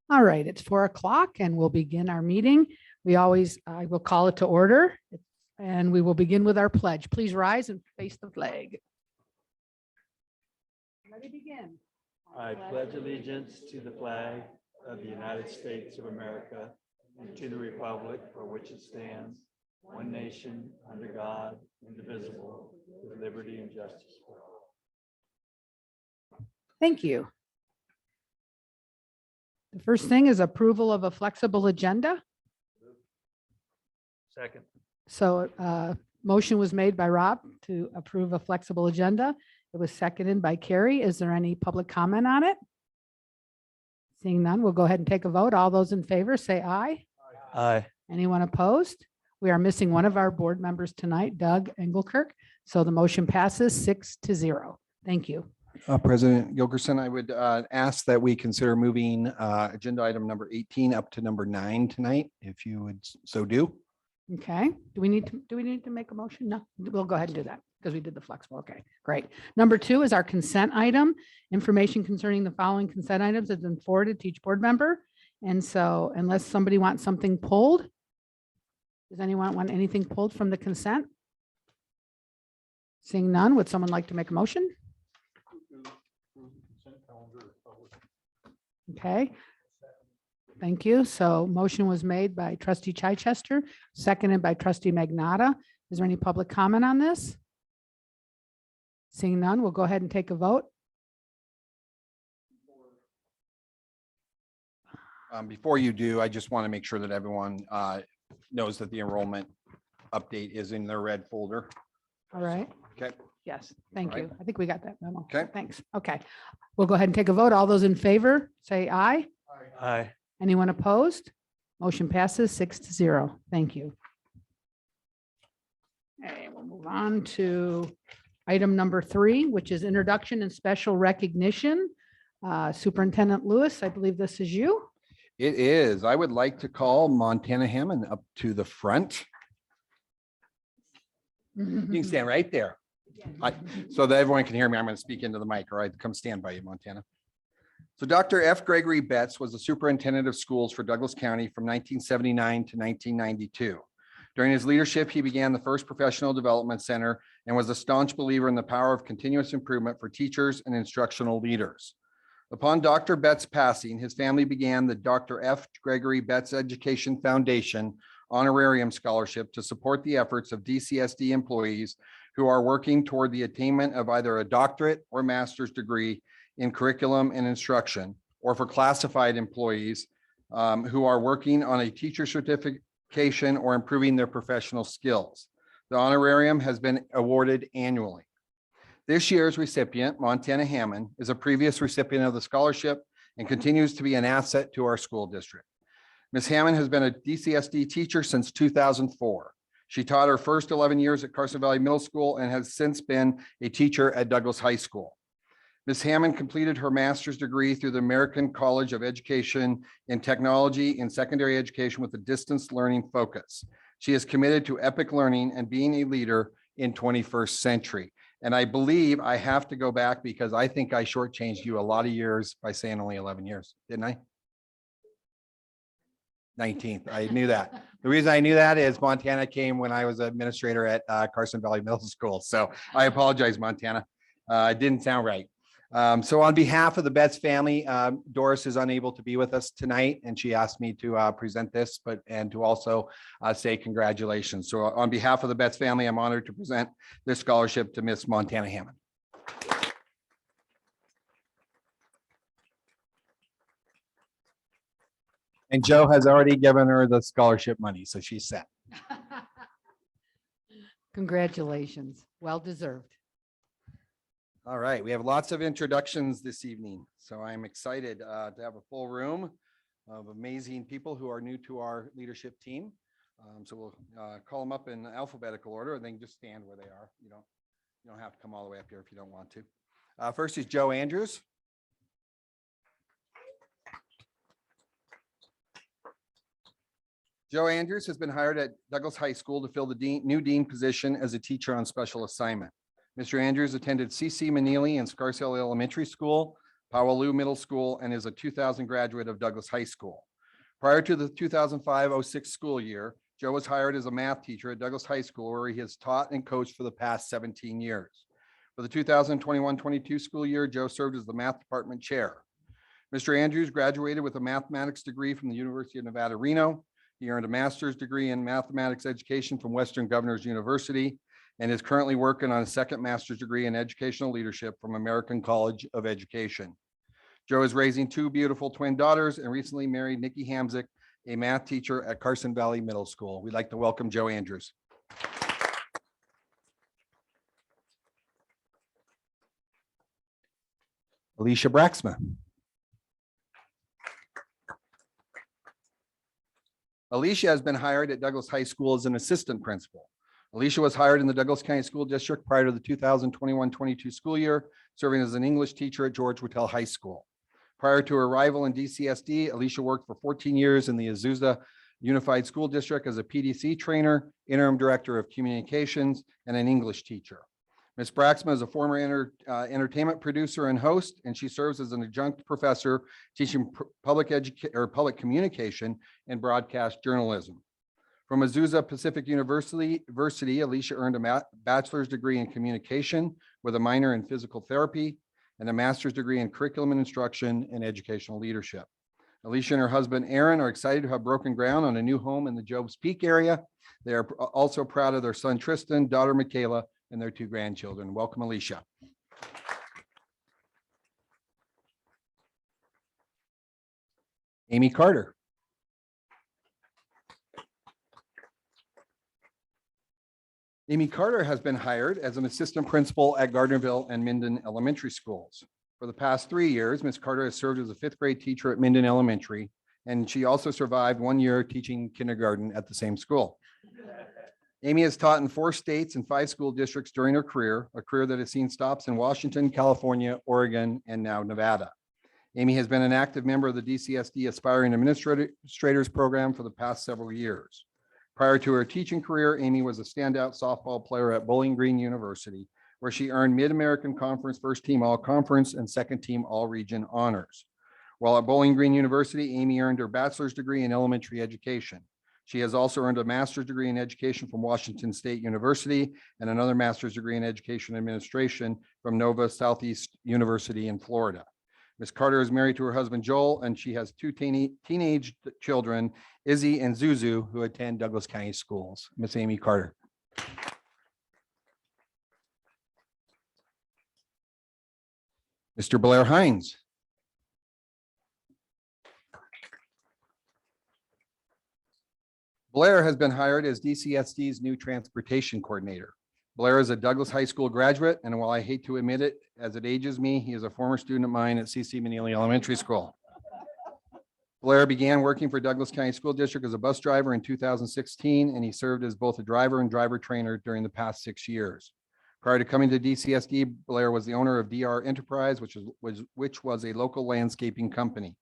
All right, it's 4 o'clock and we'll begin our meeting. I will call it to order and we will begin with our pledge. Please rise and face the flag. Ready, begin. I pledge allegiance to the flag of the United States of America and to the republic for which it stands, one nation, under God, indivisible, with liberty and justice for all. Thank you. The first thing is approval of a flexible agenda. Second. So motion was made by Rob to approve a flexible agenda. It was seconded by Carrie. Is there any public comment on it? Seeing none, we'll go ahead and take a vote. All those in favor say aye. Aye. Anyone opposed? We are missing one of our board members tonight, Doug Engelkirk. So the motion passes 6-0. Thank you. President Gilkerson, I would ask that we consider moving agenda item number 18 up to number 9 tonight, if you would so do. Okay. Do we need to make a motion? No, we'll go ahead and do that because we did the flexible. Okay, great. Number 2 is our consent item. Information concerning the following consent items has been forwarded to each board member. And so unless somebody wants something pulled, does anyone want anything pulled from the consent? Seeing none, would someone like to make a motion? Okay. Thank you. So motion was made by trustee Chichester, seconded by trustee Magnata. Is there any public comment on this? Seeing none, we'll go ahead and take a vote. Before you do, I just want to make sure that everyone knows that the enrollment update is in their red folder. All right. Okay. Yes, thank All right. you. I think we got that memo. Okay. Thanks. Okay. We'll go ahead and take a vote. All those in favor, say aye. Aye. Anyone opposed? Motion passes 6-0. Thank you. Okay, we'll move on to item number 3, which is introduction and special recognition. Superintendent Lewis, I believe this is you. It is. I would like to call Montana Hammond up to the front. You can stand right there. So that everyone can hear me. I'm going to speak into the mic. All right, come stand by you, Montana. So Dr. F. Gregory Betts was the superintendent of schools for Douglas County from 1979 to 1992. During his leadership, he began the first professional development center and was a staunch believer in the power of continuous improvement for teachers and instructional leaders. Upon Dr. Betts' passing, his family began the Dr. F. Gregory Betts Education Foundation Honorarium Scholarship to support the efforts of DCSD employees who are working toward the attainment of either a doctorate or master's degree in curriculum and instruction, or for classified employees who are working on a teacher certification or improving their professional skills. The honorarium has been awarded annually. This year's recipient, Montana Hammond, is a previous recipient of the scholarship and continues to be an asset to our school district. Ms. Hammond has been a DCSD teacher since 2004. She taught her first 11 years at Carson Valley Middle School and has since been a teacher at Douglas High School. Ms. Hammond completed her master's degree through the American College of Education in Technology in secondary education with a distance learning focus. She is committed to epic learning and being a leader in 21st century. And I believe I have to go back because I think I shortchanged you a lot of years by saying only 11 years, didn't I? 19th. I knew that. The reason I knew that is Montana came when I was administrator at Carson Valley Middle School. So I apologize, Montana. It didn't sound right. So on behalf of the Betts family, Doris is unable to be with us tonight, and she asked me to present this, and to also say congratulations. So on behalf of the Betts family, I'm honored to present this scholarship to Miss Montana Hammond. And Joe has already given her the scholarship money, so she's set. Congratulations. Well deserved. All right, we have lots of introductions this evening, so I'm excited to have a full room of amazing people who are new to our leadership team. So we'll call them up in alphabetical order, and then just stand where they are. You don't have to come all the way up here if you don't want to. First is Joe Andrews. Joe Andrews has been hired at Douglas High School to fill the new dean position as a teacher on special assignment. Mr. Andrews attended C.C. Manili and Scarsdale Elementary School, Powaloo Middle School, and is a 2000 graduate of Douglas High School. Prior to the 2005-06 school year, Joe was hired as a math teacher at Douglas High School, where he has taught and coached for the past 17 years. For the 2021-22 school year, Joe served as the math department chair. Mr. Andrews graduated with a mathematics degree from the University of Nevada, Reno. He earned a master's degree in mathematics education from Western Governors University and is currently working on a second master's degree in educational leadership from American College of Education. Joe is raising two beautiful twin daughters and recently married Nikki Hamzik, a math teacher at Carson Valley Middle School. We'd like to welcome Joe Andrews. Alicia Braxma. Alicia has been hired at Douglas High School as an assistant principal. Alicia was hired in the Douglas County School District prior to the 2021-22 school year, serving as an English teacher at George Whittle High School. Prior to her arrival in DCSD, Alicia worked for 14 years in the Azusa Unified School District as a PDC trainer, interim director of communications, and an English teacher. Ms. Braxma is a former entertainment producer and host, and she serves as an adjunct professor teaching public communication and broadcast journalism. From Azusa Pacific University, Alicia earned a bachelor's degree in communication with a minor in physical therapy and a master's degree in curriculum and instruction and educational leadership. Alicia and her husband, Aaron, are excited to have broken ground on a new home in the Jobs Peak area. They are also proud of their son, Tristan, daughter, Michaela, and their two grandchildren. Welcome, Alicia. Amy Carter. Amy Carter has been hired as an assistant principal at Gardnerville and Minden Elementary Schools. For the past 3 years, Ms. Carter has served as a fifth grade teacher at Minden Elementary, and she also survived 1 year teaching kindergarten at the same school. Amy has taught in 4 states and 5 school districts during her career, a career that has seen stops in Washington, California, Oregon, and now Nevada. Amy has been an active member of the DCSD Aspiring Administrators Program for the past several years. Prior to her teaching career, Amy was a standout softball player at Bowling Green University, where she earned Mid-American Conference First Team All-Conference and Second Team All-Region honors. While at Bowling Green University, Amy earned her bachelor's degree in elementary education. She has also earned a master's degree in education from Washington State University and another master's degree in education administration from Nova Southeast University in Florida. Ms. Carter is married to her husband, Joel, and she has 2 teenage children, Izzy and Zuzu, who attend Douglas County schools. Ms. Amy Carter. Mr. Blair Heinz. Blair has been hired as DCSD's new transportation coordinator. Blair is a Douglas High School graduate, and while I hate to admit it, as it ages me, he is a former student of mine at C.C. Manili Elementary School. Blair began working for Douglas County School District as a bus driver in 2016, and he served as both a driver and driver trainer during the past 6 years. Prior to coming to DCSD, Blair was the owner of DR Enterprise, which was a local landscaping company.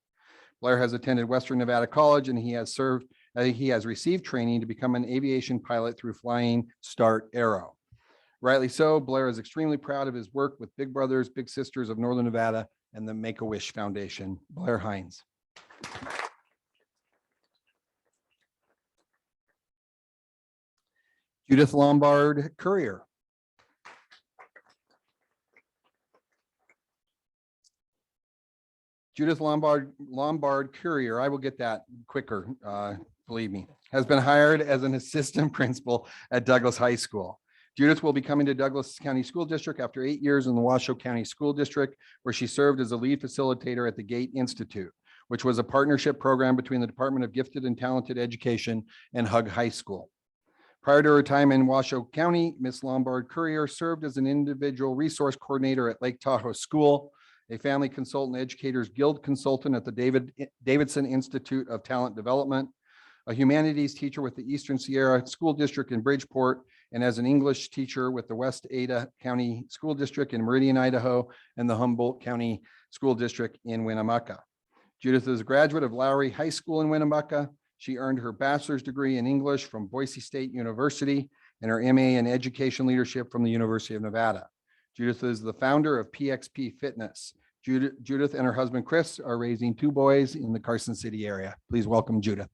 Blair has attended Western Nevada College, and he has received training to become an aviation pilot through Flying Start Aero. Rightly so, Blair is extremely proud of his work with Big Brothers Big Sisters of Northern Nevada and the Make-A-Wish Foundation. Blair Heinz. Judith Lombard Courier. Judith Lombard Courier, I will get that quicker, believe me, has been hired as an assistant principal at Douglas High School. Judith will be coming to Douglas County School District after 8 years in the Washoe County School District, where she served as a lead facilitator at the Gate Institute, which was a partnership program between the Department of Gifted and Talented Education and Hug High School. Prior to her time in Washoe County, Ms. Lombard Courier served as an individual resource coordinator at Lake Tahoe School, a family consultant educators guild consultant at the Davidson Institute of Talent Development, a humanities teacher with the Eastern Sierra School District in Bridgeport, and as an English teacher with the West Ada County School District in Meridian, Idaho, and the Humboldt County School District in Winnemucca. Judith is a graduate of Lowry High School in Winnemucca. She earned her bachelor's degree in English from Boise State University and her MA in Education Leadership from the University of Nevada. Judith is the founder of PXP Fitness. Judith and her husband, Chris, are raising 2 boys in the Carson City area. Please welcome Judith.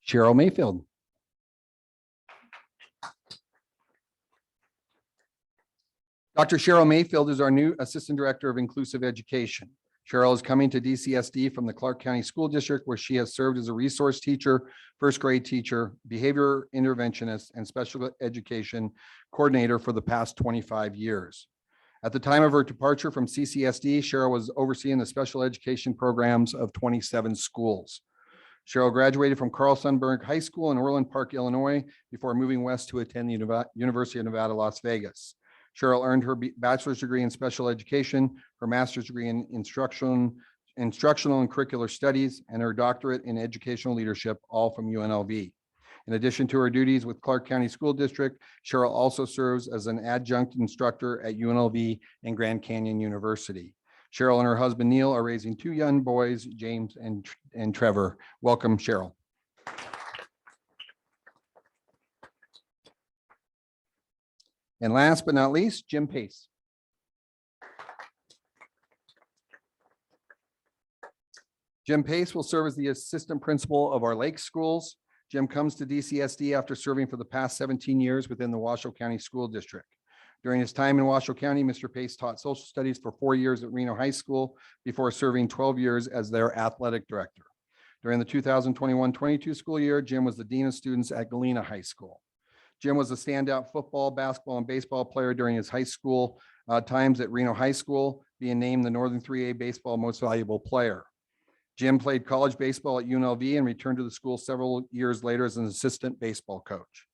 Cheryl Mayfield. Dr. Cheryl Mayfield is our new Assistant Director of Inclusive Education. Cheryl is coming to DCSD from the Clark County School District, where she has served as a resource teacher, first grade teacher, behavior interventionist, and special education coordinator for the past 25 years. At the time of her departure from CCSD, Cheryl was overseeing the special education programs of 27 schools. Cheryl graduated from Carl Sundberg High School in Orland Park, Illinois, before moving west to attend the University of Nevada, Las Vegas. Cheryl earned her bachelor's degree in special education, her master's degree in instructional and curricular studies, and her doctorate in educational leadership, all from UNLV. In addition to her duties with Clark County School District, Cheryl also serves as an adjunct instructor at UNLV and Grand Canyon University. Cheryl and her husband, Neil, are raising 2 young boys, James and Trevor. Welcome, Cheryl. And last but not least, Jim Pace. Jim Pace will serve as the assistant principal of our Lake schools. Jim comes to DCSD after serving for the past 17 years within the Washoe County School District. During his time in Washoe County, Mr. Pace taught social studies for 4 years at Reno High School before serving 12 years as their athletic director. During the 2021-22 school year, Jim was the dean of students at Galena High School. Jim was a standout football, basketball, and baseball player during his high school times at Reno High School, being named the Northern 3A Baseball Most Valuable Player. Jim played college baseball at UNLV and returned to the school several years later as an assistant baseball coach.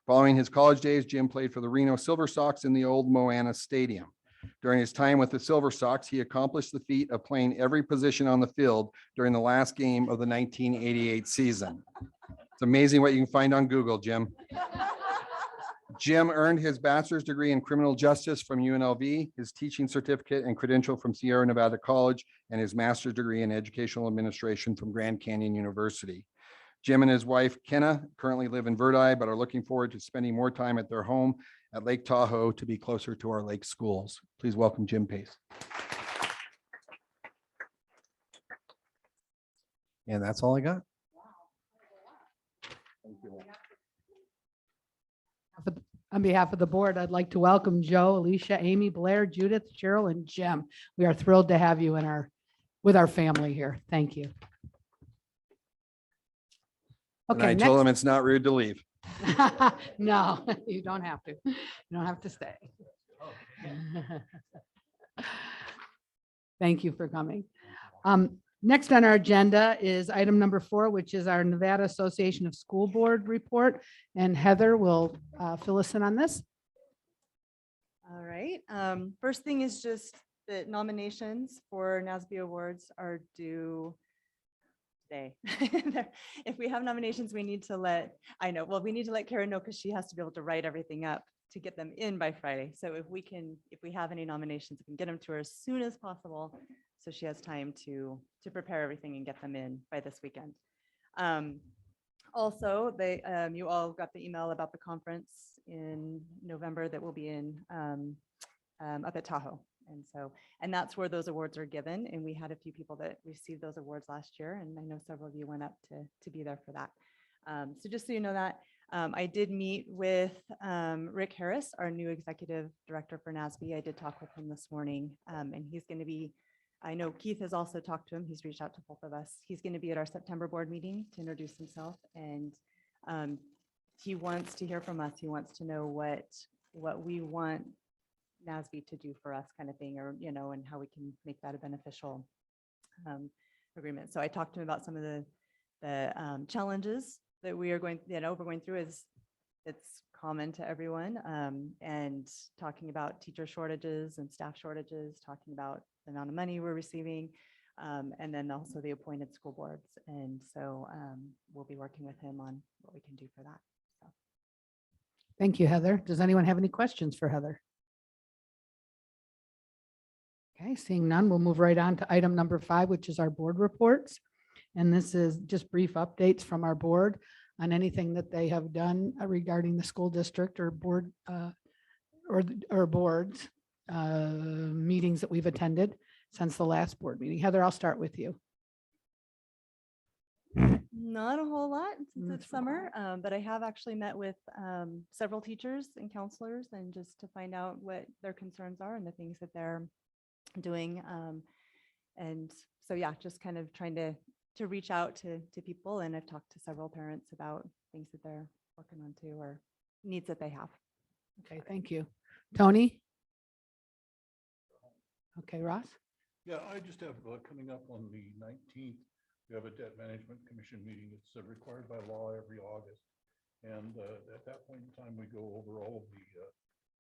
Following his college days, Jim played for the Reno Silver Sox in the old Moana Stadium. During his time with the Silver Sox, he accomplished the feat of playing every position on the field during the last game of the 1988 season. It's amazing what you can find on Google, Jim. Jim earned his bachelor's degree in criminal justice from UNLV, his teaching certificate and credential from Sierra Nevada College, and his master's degree in educational administration from Grand Canyon University. Jim and his wife, Kenna, currently live in Verdi, but are looking forward to spending more time at their home at Lake Tahoe to be closer to our lake schools. Please welcome Jim Pace. And that's all I got. Thank you. On behalf of the board, I'd like to welcome Joe, Alicia, Amy, Blair, Judith, Cheryl, and Jim. We are thrilled to have you with our family here. Thank you. And Okay, I told him it's not rude to leave. no, you don't have to. You don't have to stay. Thank you for coming. Next on our agenda is item number 4, which is our Nevada Association of School Board report. And Heather will fill us in on this. All right. First thing is just that nominations for Nazbe Awards are due today. If we have nominations, we need to let Karen know, because she has to be able to write everything up to get them in by Friday. So if we have any nominations, we can get them to her as soon as possible, so she has time to prepare everything and get them in by this weekend. Also, you all got the email about the conference in November that will be in up at Tahoe. And that's where those awards are given. And we had a few people that received those awards last year. And I know several of you went up to be there for that. So just so you know that, I did meet with Rick Harris, our new executive director for Nazbe. I did talk with him this morning, and he's going to be, I know Keith has also talked to him. He's reached out to both of us. He's going to be at our September board meeting to introduce himself. And he wants to hear from us. He wants to know what we want Nazbe to do for us, kind of thing, or, and how we can make that a beneficial agreement. So I talked to him about some of the challenges that we're going through. It's common to everyone, and talking about teacher shortages and staff shortages, talking about the amount of money we're receiving, And then also the appointed school boards. And so we'll be working with him on what we can do for that. So. Thank you, Heather. Does anyone have any questions for Heather? Okay, seeing none, we'll move right on to item number 5, which is our board reports. And this is just brief updates from our board on anything that they have done regarding the school district or board or boards meetings that we've attended since the last board meeting. Heather, I'll start with you. Not a whole lot since That's it's summer, but I have actually met with several teachers and counselors and just to find out what their concerns are and the things that they're doing. And so, yeah, just kind of trying to reach out to people. And I've talked to several parents about things that they're working on too, or needs that they have. Okay, thank you. Tony? Okay, Ross? Yeah, I just have coming up on the 19th, we have a debt management commission meeting. It's required by law every August. And at that point in time, we go over all of the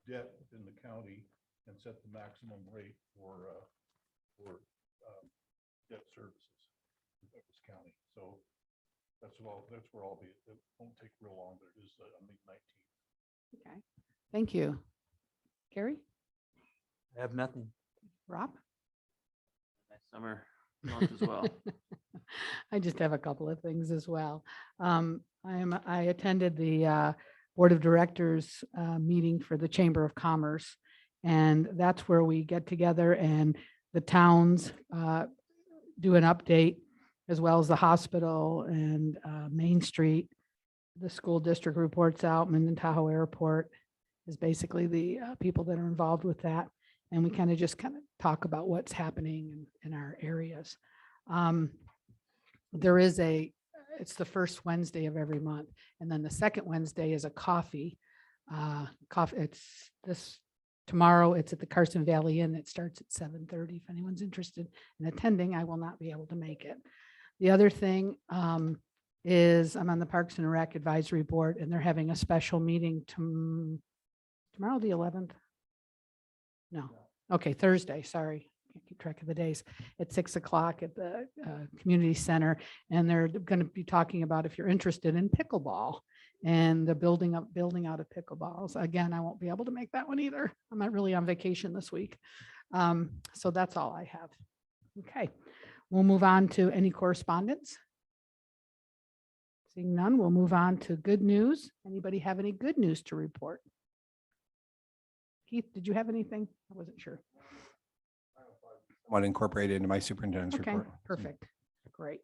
debt within the county and set the maximum rate for debt services in Douglas County. So that's where I'll be. It won't take real long, but it is on the 19th. Okay, thank you. Gary? I have nothing. Rob? Nice summer month as well. I just have a couple of things as well. I attended the Board of Directors meeting for the Chamber of Commerce. And that's where we get together and the towns do an update, as well as the hospital and Main Street. The school district reports out, Minden Tahoe Airport is basically the people that are involved with that. And we kind of talk about what's happening in our areas. It's the first Wednesday of every month. And then the second Wednesday is a coffee. It's tomorrow. It's at the Carson Valley Inn. It starts at 7:30. If anyone's interested in attending, I will not be able to make it. The other thing is I'm on the Parks and Rec Advisory Board, and they're having a special meeting tomorrow, the 11th. No. Okay, Thursday. Sorry. Can't keep track of the days. At 6 o'clock at the community center. And they're going to be talking about if you're interested in pickleball and the building out of pickleballs. Again, I won't be able to make that one either. I'm not really on vacation this week. So that's all I have. Okay, we'll move on to any correspondence. Seeing none, we'll move on to good news. Anybody have any good news to report? Keith, did you have anything? I wasn't sure. Want to incorporate it into my superintendent's Okay, report. perfect. Great.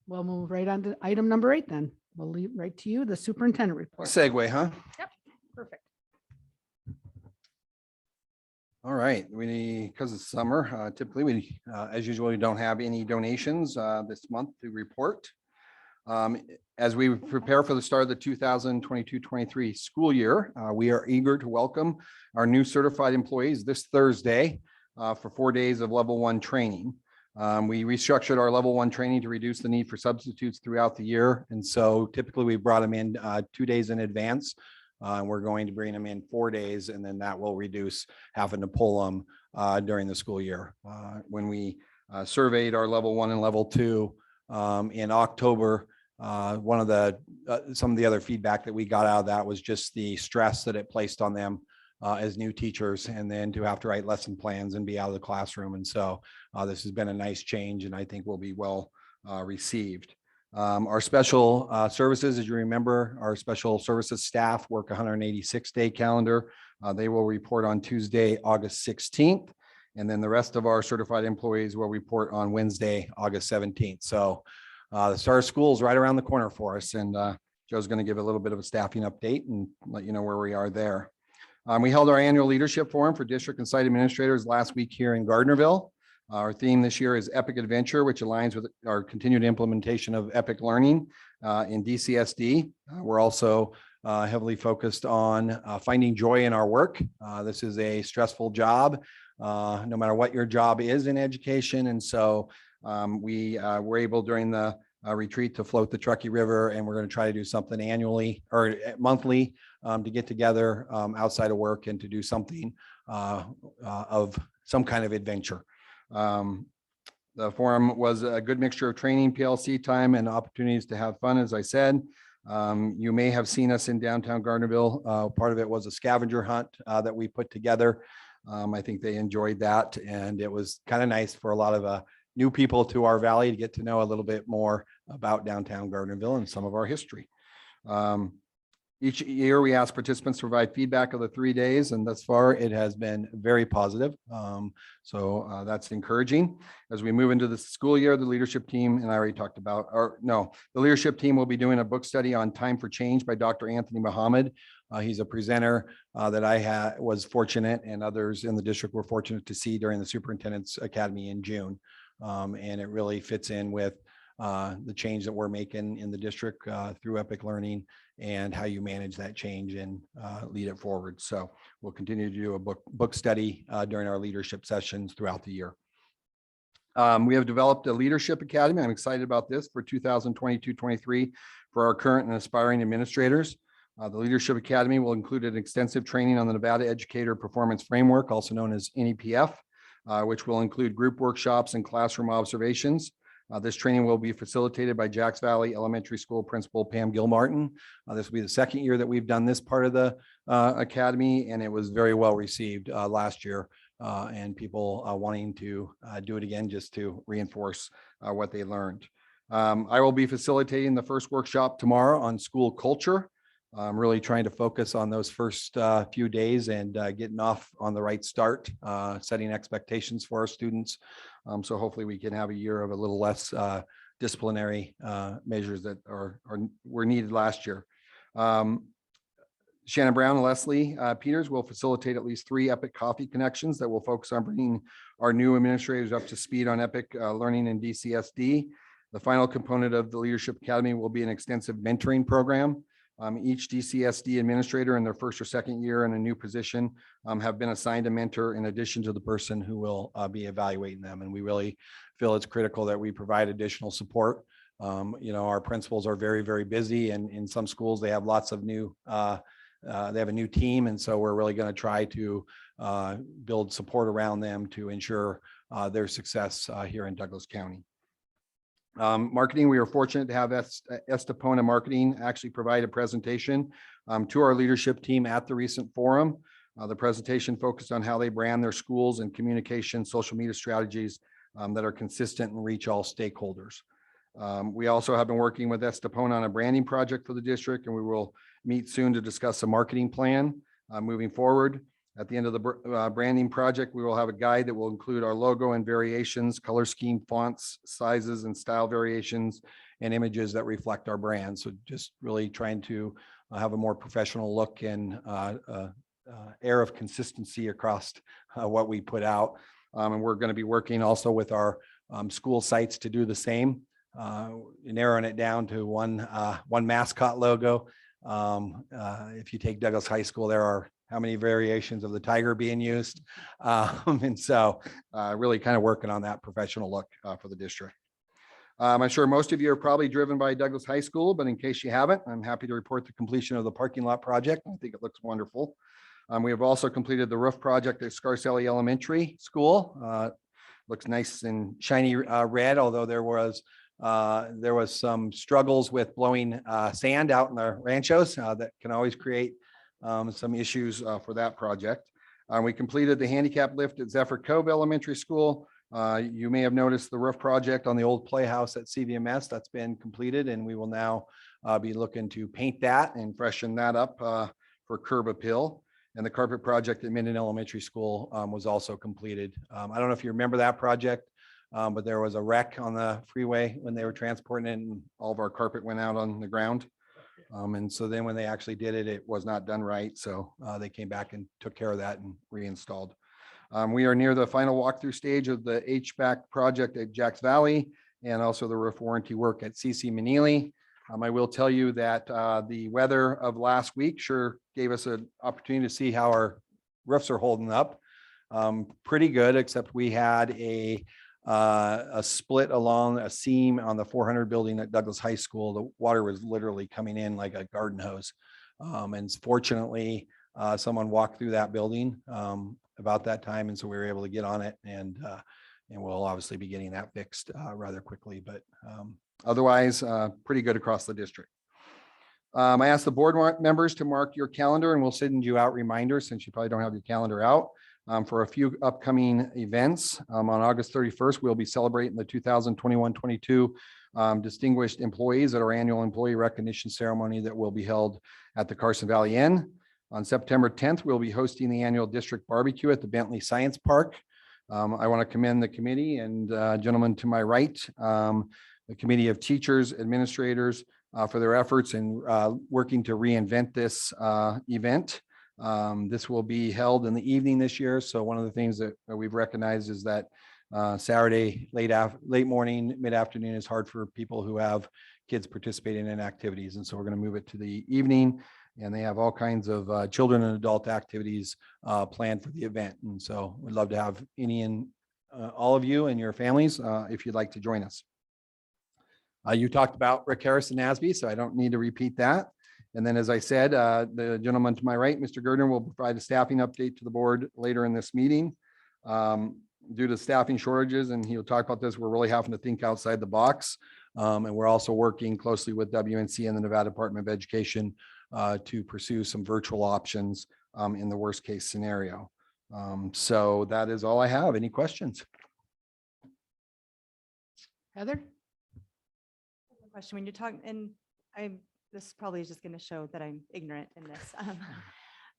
We'll move right on to item number 8 then. We'll leave right to you, the superintendent report. Segue, huh? Yep, perfect. All right, because it's summer, typically we, as usual, we don't have any donations this month to report. As we prepare for the start of the 2022-23 school year, we are eager to welcome our new certified employees this Thursday for 4 days of level 1 training. We restructured our level 1 training to reduce the need for substitutes throughout the year. And so typically we brought them in 2 days in advance. We're going to bring them in 4 days, and then that will reduce having to pull them during the school year. When we surveyed our level 1 and level 2 in October, some of the other feedback that we got out of that was just the stress that it placed on them as new teachers, and then to have to write lesson plans and be out of the classroom. And so this has been a nice change, and I think will be well received. Our special services, as you remember, our special services staff work 186-day calendar. They will report on Tuesday, August 16th. And then the rest of our certified employees will report on Wednesday, August 17th. So the start of school is right around the corner for us. And Joe's going to give a little bit of a staffing update and let you know where we are there. We held our annual leadership forum for district and site administrators last week here in Gardnerville. Our theme this year is Epic Adventure, which aligns with our continued implementation of Epic Learning in DCSD. We're also heavily focused on finding joy in our work. This is a stressful job, no matter what your job is in education. And so we were able during the retreat to float the Truckee River, and we're going to try to do something annually or monthly to get together outside of work and to do something of some kind of adventure. The The forum was a good mixture of training, PLC time, and opportunities to have fun, as I said. You may have seen us in downtown Gardnerville. Part of it was a scavenger hunt that we put together. I think they enjoyed that, and it was kind of nice for a lot of new people to our valley to get to know a little bit more about downtown Gardnerville and some of our history. Each year we ask participants to provide feedback of the 3 days, and thus far it has been very positive. So that's encouraging. As we move into the school year, the leadership team, and I already talked about, the leadership team will be doing a book study on Time for Change by Dr. Anthony Muhammad. He's a presenter that I was fortunate, and others in the district were fortunate to see during the Superintendent's Academy in June. And it really fits in with the change that we're making in the district through Epic Learning and how you manage that change and lead it forward. So we'll continue to do a book study during our leadership sessions throughout the year. We have developed a leadership academy. I'm excited about this for 2022-23 for our current and aspiring administrators. The Leadership Academy will include an extensive training on the Nevada Educator Performance Framework, also known as NEPF, which will include group workshops and classroom observations. This training will be facilitated by Jacks Valley Elementary School Principal Pam Gilmartin. This will be the second year that we've done this part of the academy, and it was very well received last year, and people wanting to do it again just to reinforce what they learned. I will be facilitating the first workshop tomorrow on school culture. I'm really trying to focus on those first few days and getting off on the right start, setting expectations for our students. So hopefully we can have a year of a little less disciplinary measures that were needed last year. Shannon Brown and Leslie Peters will facilitate at least 3 Epic Coffee Connections that will focus on bringing our new administrators up to speed on Epic Learning and DCSD. The final component of the Leadership Academy will be an extensive mentoring program. Each DCSD administrator in their first or second year in a new position have been assigned a mentor in addition to the person who will be evaluating them. And we really feel it's critical that we provide additional support. Our principals are very, very busy, and in some schools they have lots of new, they have a new team. And so we're really going to try to build support around them to ensure their success here in Douglas County. Marketing, we are fortunate to have Estepona Marketing actually provide a presentation to our leadership team at the recent forum. The presentation focused on how they brand their schools and communication, social media strategies that are consistent and reach all stakeholders. We also have been working with Estepona on a branding project for the district, and we will meet soon to discuss a marketing plan moving forward. At the end of the branding project, we will have a guide that will include our logo and variations, color scheme, fonts, sizes, and style variations, and images that reflect our brand. So just really trying to have a more professional look and air of consistency across what we put out. And we're going to be working also with our school sites to do the same, narrowing it down to one mascot logo. If you take Douglas High School, there are how many variations of the tiger being used. And so really kind of working on that professional look for the district. I'm sure most of you are probably driven by Douglas High School, but in case you haven't, I'm happy to report the completion of the parking lot project. I think it looks wonderful. We have also completed the roof project at Scarcelli Elementary School. Looks nice and shiny red, although there was some struggles with blowing sand out in the ranchos that can always create some issues for that project. We completed the handicap lift at Zephyr Cove Elementary School. You may have noticed the roof project on the old playhouse at CVMS that's been completed, and we will now be looking to paint that and freshen that up for curb appeal. And the carpet project at Minden Elementary School was also completed. I don't know if you remember that project, but there was a wreck on the freeway when they were transporting it, and all of our carpet went out on the ground. And so then when they actually did it, it was not done right. So they came back and took care of that and reinstalled. We are near the final walkthrough stage of the HVAC project at Jacks Valley and also the roof warranty work at CC Manili. I will tell you that the weather of last week sure gave us an opportunity to see how our roofs are holding up. Pretty good, except we had a split along a seam on the 400 building at Douglas High School. The water was literally coming in like a garden hose. And fortunately, someone walked through that building about that time. And so we were able to get on it and And we'll obviously be getting that fixed rather quickly, but otherwise, pretty good across the district. I asked the board members to mark your calendar, and we'll send you out reminders since you probably don't have your calendar out for a few upcoming events. On August 31st, we'll be celebrating the 2021-22 distinguished employees at our annual employee recognition ceremony that will be held at the Carson Valley Inn. On September 10th, we'll be hosting the annual district barbecue at the Bentley Science Park. I want to commend the committee and gentleman to my right, the committee of teachers, administrators, for their efforts in working to reinvent this event. This will be held in the evening this year. So one of the things that we've recognized is that Saturday, late morning, mid-afternoon is hard for people who have kids participating in activities. And so we're going to move it to the evening, and they have all kinds of children and adult activities planned for the event. And so we'd love to have any and all of you and your families if you'd like to join us. You talked about Rick Harris and Nazbe, so I don't need to repeat that. And then, as I said, the gentleman to my right, Mr. Gardner, will provide a staffing update to the board later in this meeting. Due to staffing shortages, and he'll talk about this, we're really having to think outside the box. And we're also working closely with WNC and the Nevada Department of Education to pursue some virtual options in the worst case scenario. So that is all I have. Any questions? Heather? Question when you're talking, and this probably is just going to show that I'm ignorant in this.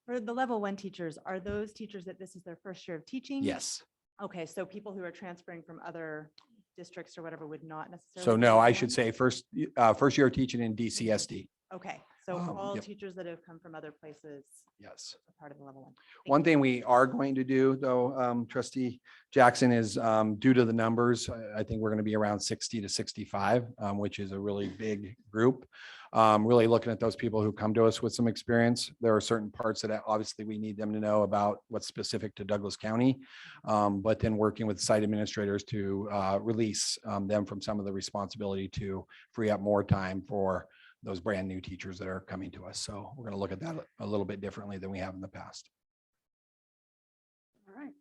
For the level 1 teachers, are those teachers that this is their first year of teaching? Yes. Okay, so people who are transferring from other districts or whatever would not necessarily. So be no, I level should 1? say first year of teaching in DCSD. Okay, so all Yep. teachers that have come from other places Yes. are part of the level 1. One thing we are going to do though, Trustee Jackson, is due to the numbers, I think we're going to be around 60 to 65, which is a really big group. Really looking at those people who come to us with some experience. There are certain parts that obviously we need them to know about what's specific to Douglas County, but then working with site administrators to release them from some of the responsibility to free up more time for those brand new teachers that are coming to us. So we're going to look at that a little bit differently than we have in the past. All right.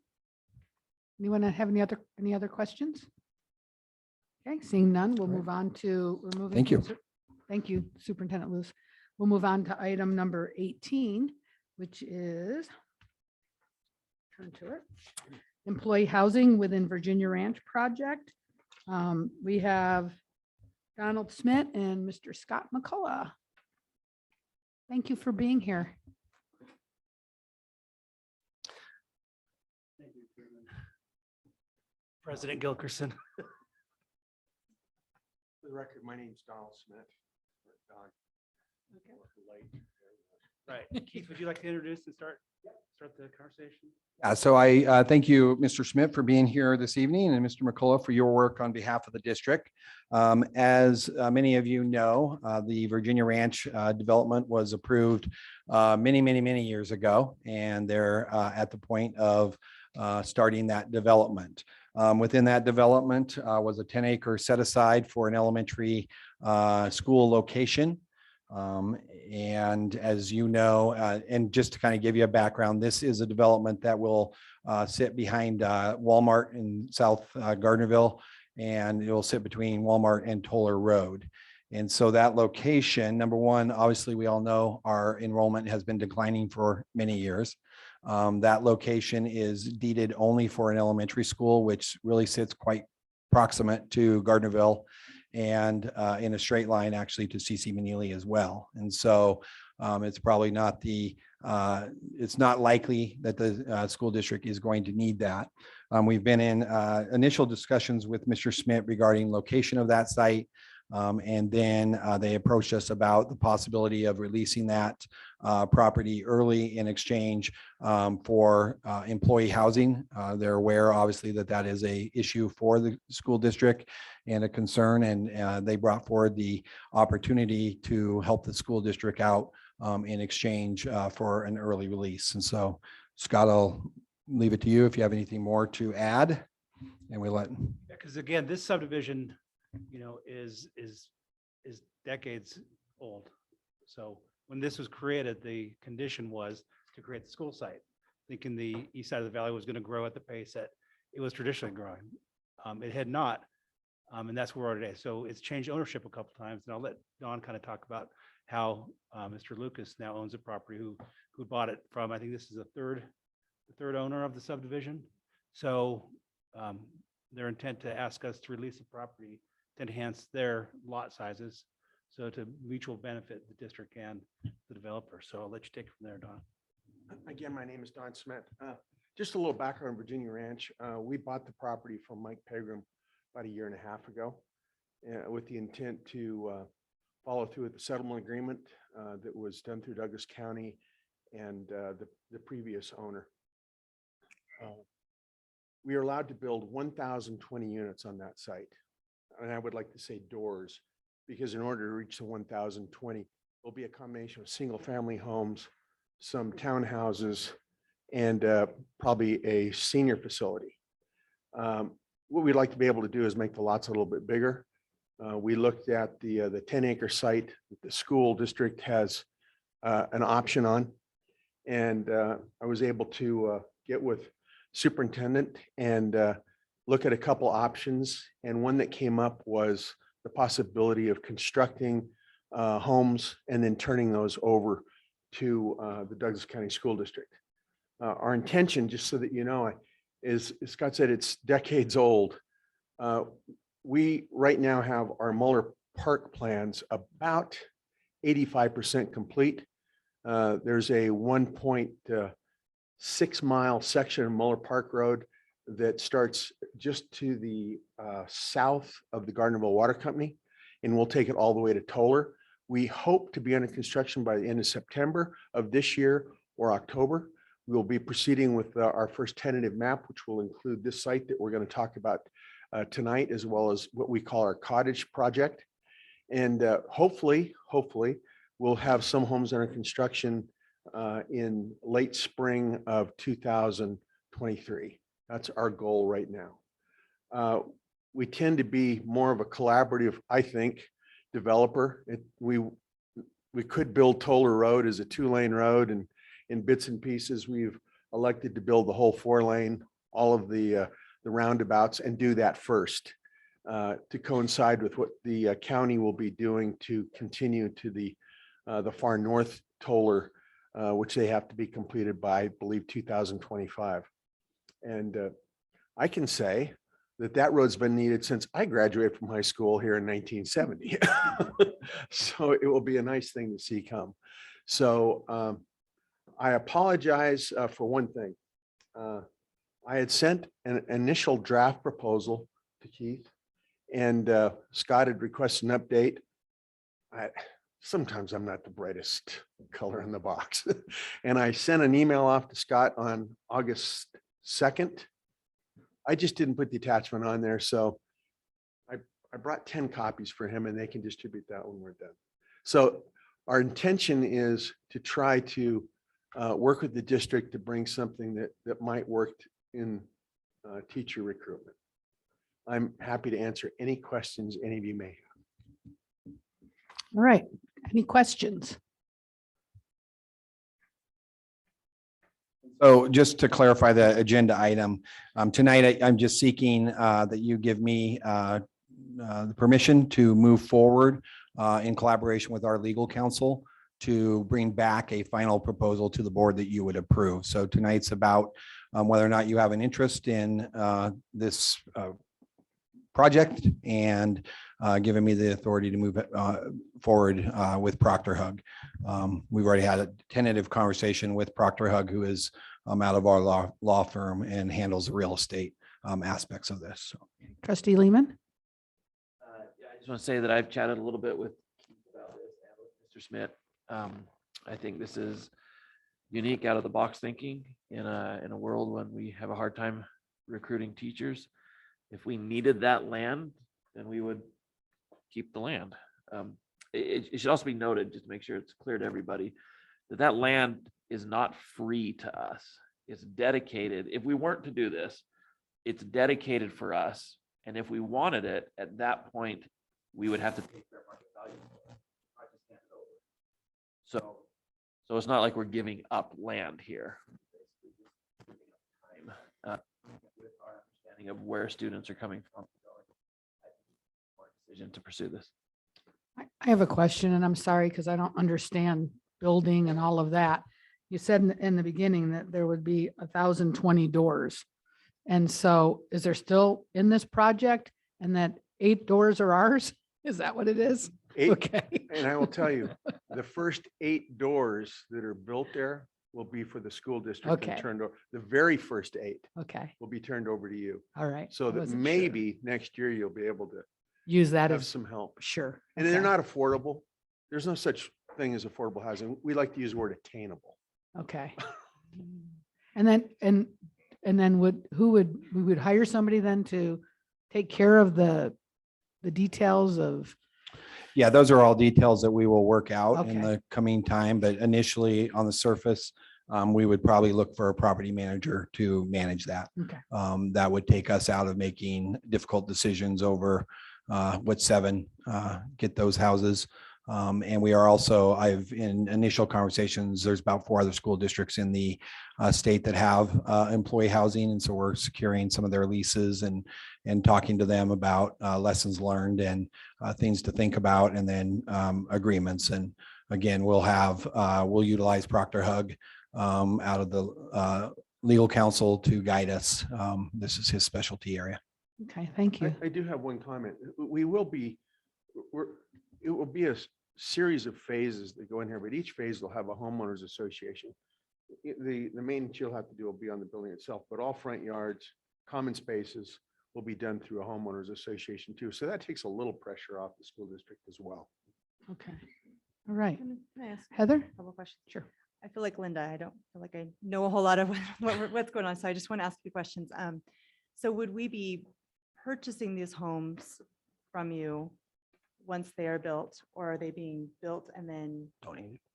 Anyone have any other questions? Okay, seeing none, we'll move on to, we're moving. Thank you. Thank you, Superintendent Luce. We'll move on to item number 18, which is, turn to it, employee housing within Virginia Ranch project. We have Donald Smith and Mr. Scott McCullough. Thank you for being here. Thank you, Chairman. President Gilkerson. For the record, my name's Donald Smith. Right. Keith, would you like to introduce and start the conversation? So I thank you, Mr. Smith, for being here this evening, and Mr. McCullough for your work on behalf of the district. As many of you know, the Virginia Ranch development was approved many years ago, and they're at the point of starting that development. Within that development was a 10-acre set aside for an elementary school location. And as you know, and just to kind of give you a background, this is a development that will sit behind Walmart in South Gardnerville, and it will sit between Walmart and Toller Road. And so that location, number one, obviously we all know our enrollment has been declining for many years. That location is deeded only for an elementary school, which really sits quite proximate to Gardnerville and in a straight line actually to CC Manili as well. And so it's probably not it's not likely that the school district is going to need that. We've been in initial discussions with Mr. Smith regarding location of that site. And then they approached us about the possibility of releasing that property early in exchange for employee housing. They're aware, obviously, that that is a issue for the school district and a concern. And they brought forward the opportunity to help the school district out in exchange for an early release. And so, Scott, I'll leave it to you if you have anything more to add. And we'll let. Because again, this subdivision, is decades old. So when this was created, the condition was to create the school site, thinking the east side of the valley was going to grow at the pace that it was traditionally growing. It had not. And that's where we are today. So it's changed ownership a couple times. And I'll let Don kind of talk about how Mr. Lucas now owns the property, who bought it from, I think this is the third owner of the subdivision. So their intent to ask us to release the property to enhance their lot sizes. So to mutual benefit the district and the developer. So I'll let you take it from there, Don. Again, my name is Don Smith. Just a little background on Virginia Ranch. We bought the property from Mike Pegram about 1.5 years ago with the intent to follow through with the settlement agreement that was done through Douglas County and the previous owner. We are allowed to build 1,020 units on that site. And I would like to say doors, because in order to reach the 1,020, there'll be a combination of single-family homes, some townhouses, and probably a senior facility. What we'd like to be able to do is make the lots a little bit bigger. We looked at the 10-acre site that the school district has an option on. And I was able to get with superintendent and look at a couple options. And one that came up was the possibility of constructing homes and then turning those over to the Douglas County School District. Our intention, just so that you know, is, as Scott said, it's decades old. We right now have our Muller Park plans about 85% complete. There's a 1.6 mile section of Muller Park Road that starts just to the south of the Gardnerville Water Company, and we'll take it all the way to Toller. We hope to be under construction by the end of September of this year or October. We'll be proceeding with our first tentative map, which will include this site that we're going to talk about tonight, as well as what we call our cottage project. And hopefully, we'll have some homes under construction in late spring of 2023. That's our goal right now. We tend to be more of a collaborative, I think, developer. We could build Toller Road as a 2-lane road, and in bits and pieces, we've elected to build the whole 4-lane, all of the roundabouts, and do that first to coincide with what the county will be doing to continue to the far north Toller, which they have to be completed by, I believe, 2025. And I can say that road's been needed since I graduated from high school here in 1970. So it will be a nice thing to see come. So I apologize for one thing. I had sent an initial draft proposal to Keith, and Scott had requested an update. Sometimes I'm not the brightest color in the box. And I sent an email off to Scott on August 2nd. I just didn't put the attachment on there. So I brought 10 copies for him, and they can distribute that when we're done. So our intention is to try to work with the district to bring something that might work in teacher recruitment. I'm happy to answer any questions any of you may have. All right. Any questions? So just to clarify the agenda item, tonight I'm just seeking that you give me the permission to move forward in collaboration with our legal counsel to bring back a final proposal to the board that you would approve. So tonight's about whether or not you have an interest in this project and giving me the authority to move it forward with Proctor Hug. We've already had a tentative conversation with Proctor Hug, who is out of our law firm and handles the real estate aspects of this. So. Trustee Lehman? Yeah, I just want to say that I've chatted a little bit with Keith about this and with Mr. Smith. I think this is unique, out of the box thinking in a world when we have a hard time recruiting teachers. If we needed that land, then we would keep the land. It should also be noted, just to make sure it's clear to everybody, that land is not free to us. It's dedicated. If we weren't to do this, it's dedicated for us. And if we wanted it, at that point, we would have to take fair market value. So it's not like we're giving up land here. With our understanding understanding of where students are coming from. Decision to pursue this. I have a question, and I'm sorry because I don't understand building and all of that. You said in the beginning that there would be 1,020 doors. And so is there still in this project and that 8 doors are ours? Is that what it is? 8, Okay. and I will tell you, the first 8 doors that are built there will be for the school district and Okay. turned over. The very first 8 Okay. will be turned over to you. All right. So I that wasn't sure. maybe next year you'll be able to Use that have as, some help. sure. And they're Okay. not affordable. There's no such thing as affordable housing. We like to use the word attainable. Okay. And then we would hire somebody then to take care of the details of, Yeah, those are all details that we will work out in Okay. the coming time, but initially on the surface, we would probably look for a property manager to manage that. okay, That would take us out of making difficult decisions over what 7 get those houses. And we are also, in initial conversations, there's about 4 other school districts in the state that have employee housing. And so we're securing some of their leases and talking to them about lessons learned and things to think about, and then agreements. And again, we'll utilize Proctor Hug out of the legal counsel to guide us. This is his specialty area. okay, thank you. I do have one comment. It will be a series of phases that go in here, but each phase will have a homeowners association. The main that you'll have to do will be on the building itself, but all front yards, common spaces will be done through a homeowners association too. So that takes a little pressure off the school district as well. Okay. All right. Can I ask Heather? a couple questions? Sure. I feel like Linda, I don't feel like I know a whole lot of what's going on. So I just want to ask a few questions. So would we be purchasing these homes from you once they are built, or are they being built and then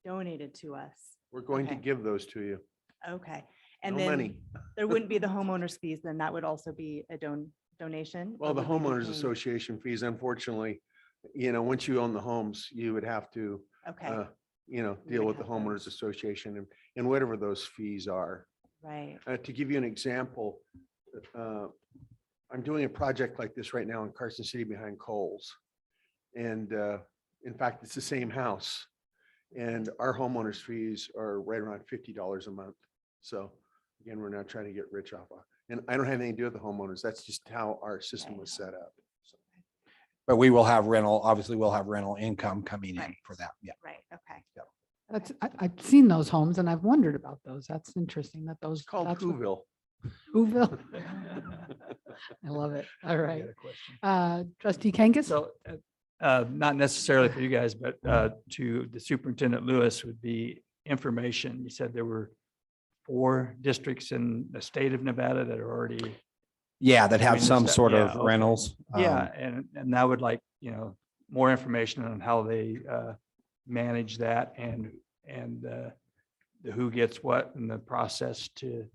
donated to us? We're going to Okay. give those to you. Okay. And No then money. there wouldn't be the homeowners fees, then that would also be a donation? Well, or the would we be homeowners paying- association fees, unfortunately, once you own the homes, you would have to, Okay, deal would with the have homeowners those. association and whatever those fees are. right. To give you an example, I'm doing a project like this right now in Carson City behind Kohl's. And in fact, it's the same house. And our homeowners fees are right around $50 a month. So again, we're not trying to get rich off of. And I don't have anything to do with the homeowners. That's just how our system was set up. So, But we will have rental, obviously we'll have rental income coming in Right. for that. Yeah. Right, okay. I've seen those homes and I've wondered about those. That's interesting that those. It's called that's what- Whoville. Whoville. I love it. All right. Trustee Kangas? So, not necessarily for you guys, but to the Superintendent Lewis would be information. You said there were 4 districts in the state of Nevada that are already. Yeah, that have mean, some is that- sort yeah, of okay. rentals. Yeah, and that would like, more information on how they manage that and the who gets what and the process to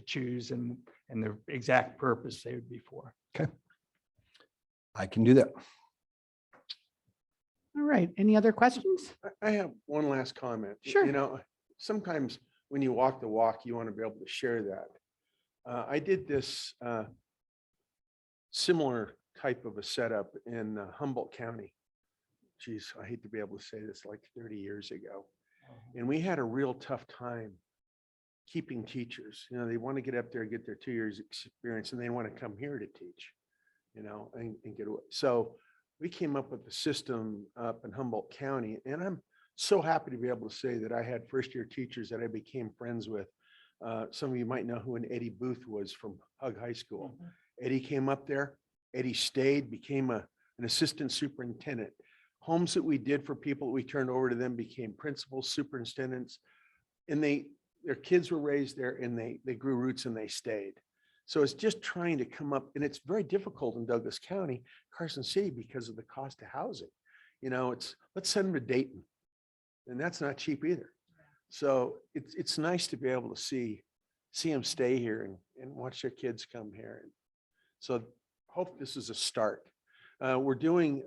choose and the exact purpose they would be for. I can do that. All right. Any other questions? I have one last comment. Sure. Sometimes when you walk the walk, you want to be able to share that. I did this similar type of a setup in Humboldt County. Geez, I hate to be able to say this, like 30 years ago. And we had a real tough time keeping teachers. They want to get up there, get their 2 years experience, and they want to come here to teach, and get away. So we came up with a system up in Humboldt County, and I'm so happy to be able to say that I had first-year teachers that I became friends with. Some of you might know who an Eddie Booth was from Hug High School. Eddie came up there. Eddie stayed, became an assistant superintendent. Homes that we did for people that we turned over to them became principals, superintendents, and their kids were raised there, and they grew roots and they stayed. So it's just trying to come up, and it's very difficult in Douglas County, Carson City, because of the cost of housing. Let's send them to Dayton, and that's not cheap either. So it's nice to be able to see them stay here and watch their kids come here. So hope this is a start. We're doing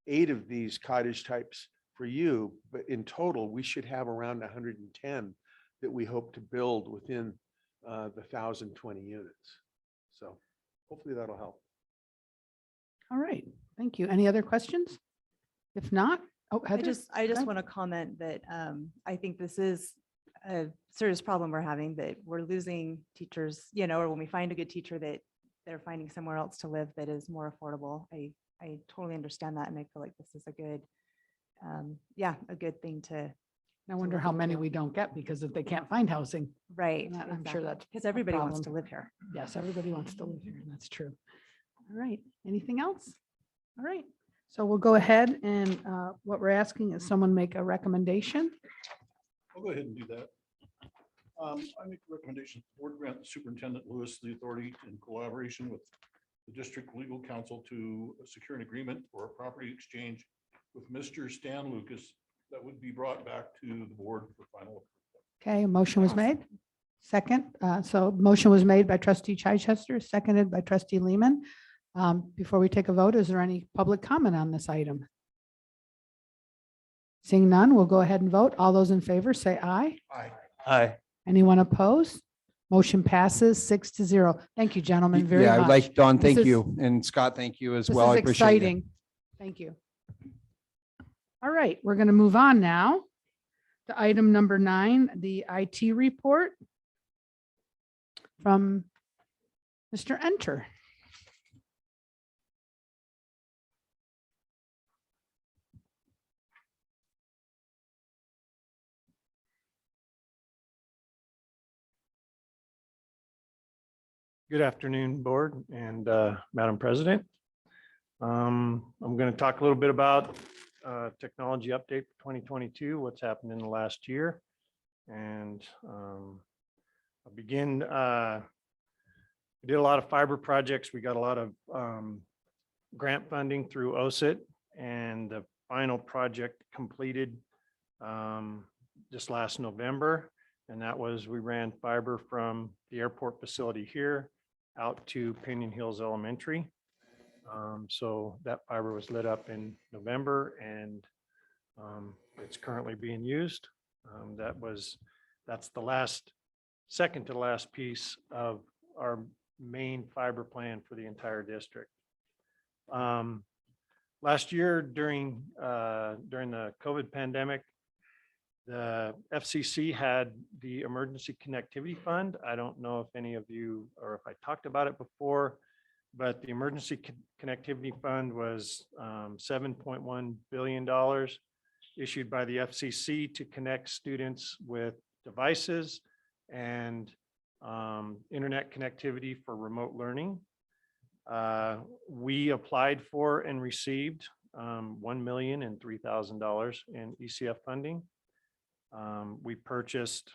8 of these cottage types for you, but in total, we should have around 110 that we hope to build within the 1,020 units. So hopefully that'll help. All right, thank you. Any other questions? If not, oh, I Heather? just ahead. want to comment that I think this is a serious problem we're having, that we're losing teachers, or when we find a good teacher that they're finding somewhere else to live that is more affordable. I totally understand that. And I feel like this is a good, a good thing to, I wonder how many we don't get because if they can't find housing. right. And I'm sure that's Because a everybody wants to problem. live here. Yes, everybody wants to live here, and that's true. All right, anything else? All right, so we'll go ahead and what we're asking is someone make a recommendation. I'll go ahead and do that. I make a recommendation, the board grant Superintendent Lewis the authority in collaboration with the district legal counsel to secure an agreement for a property exchange with Mr. Stan Lucas that would be brought back to the board for final. Okay, a motion was made. Second, so motion was made by trustee Chichester, seconded by trustee Lehman. Before we take a vote, is there any public comment on this item? Seeing none, we'll go ahead and vote. All those in favor say aye. Aye. Aye. Anyone opposed? Motion passes 6-0. Thank you, gentlemen, very Yeah, I would much. like, Don, This thank is- you. And Scott, thank you as This well. is I appreciate it. exciting. Thank you. All right, we're going to move on now to item number 9, the IT report from Mr. Enter. Good afternoon, Board and Madam President. I'm going to talk a little bit about technology update for 2022, what's happened in the last year. And I'll begin, we did a lot of fiber projects. We got a lot of grant funding through OSIT, and the final project completed just last November. And that was, we ran fiber from the airport facility here out to Pinyon Hills Elementary. So that fiber was lit up in November, and it's currently being used. That's the second to last piece of our main fiber plan for the entire district. Last year during the COVID pandemic, the FCC had the Emergency Connectivity Fund. I don't know if any of you, or if I talked about it before, but the Emergency Connectivity Fund was $7.1 billion issued by the FCC to connect students with devices and internet connectivity for remote learning. We applied for and received $1,003,000 in ECF funding. We purchased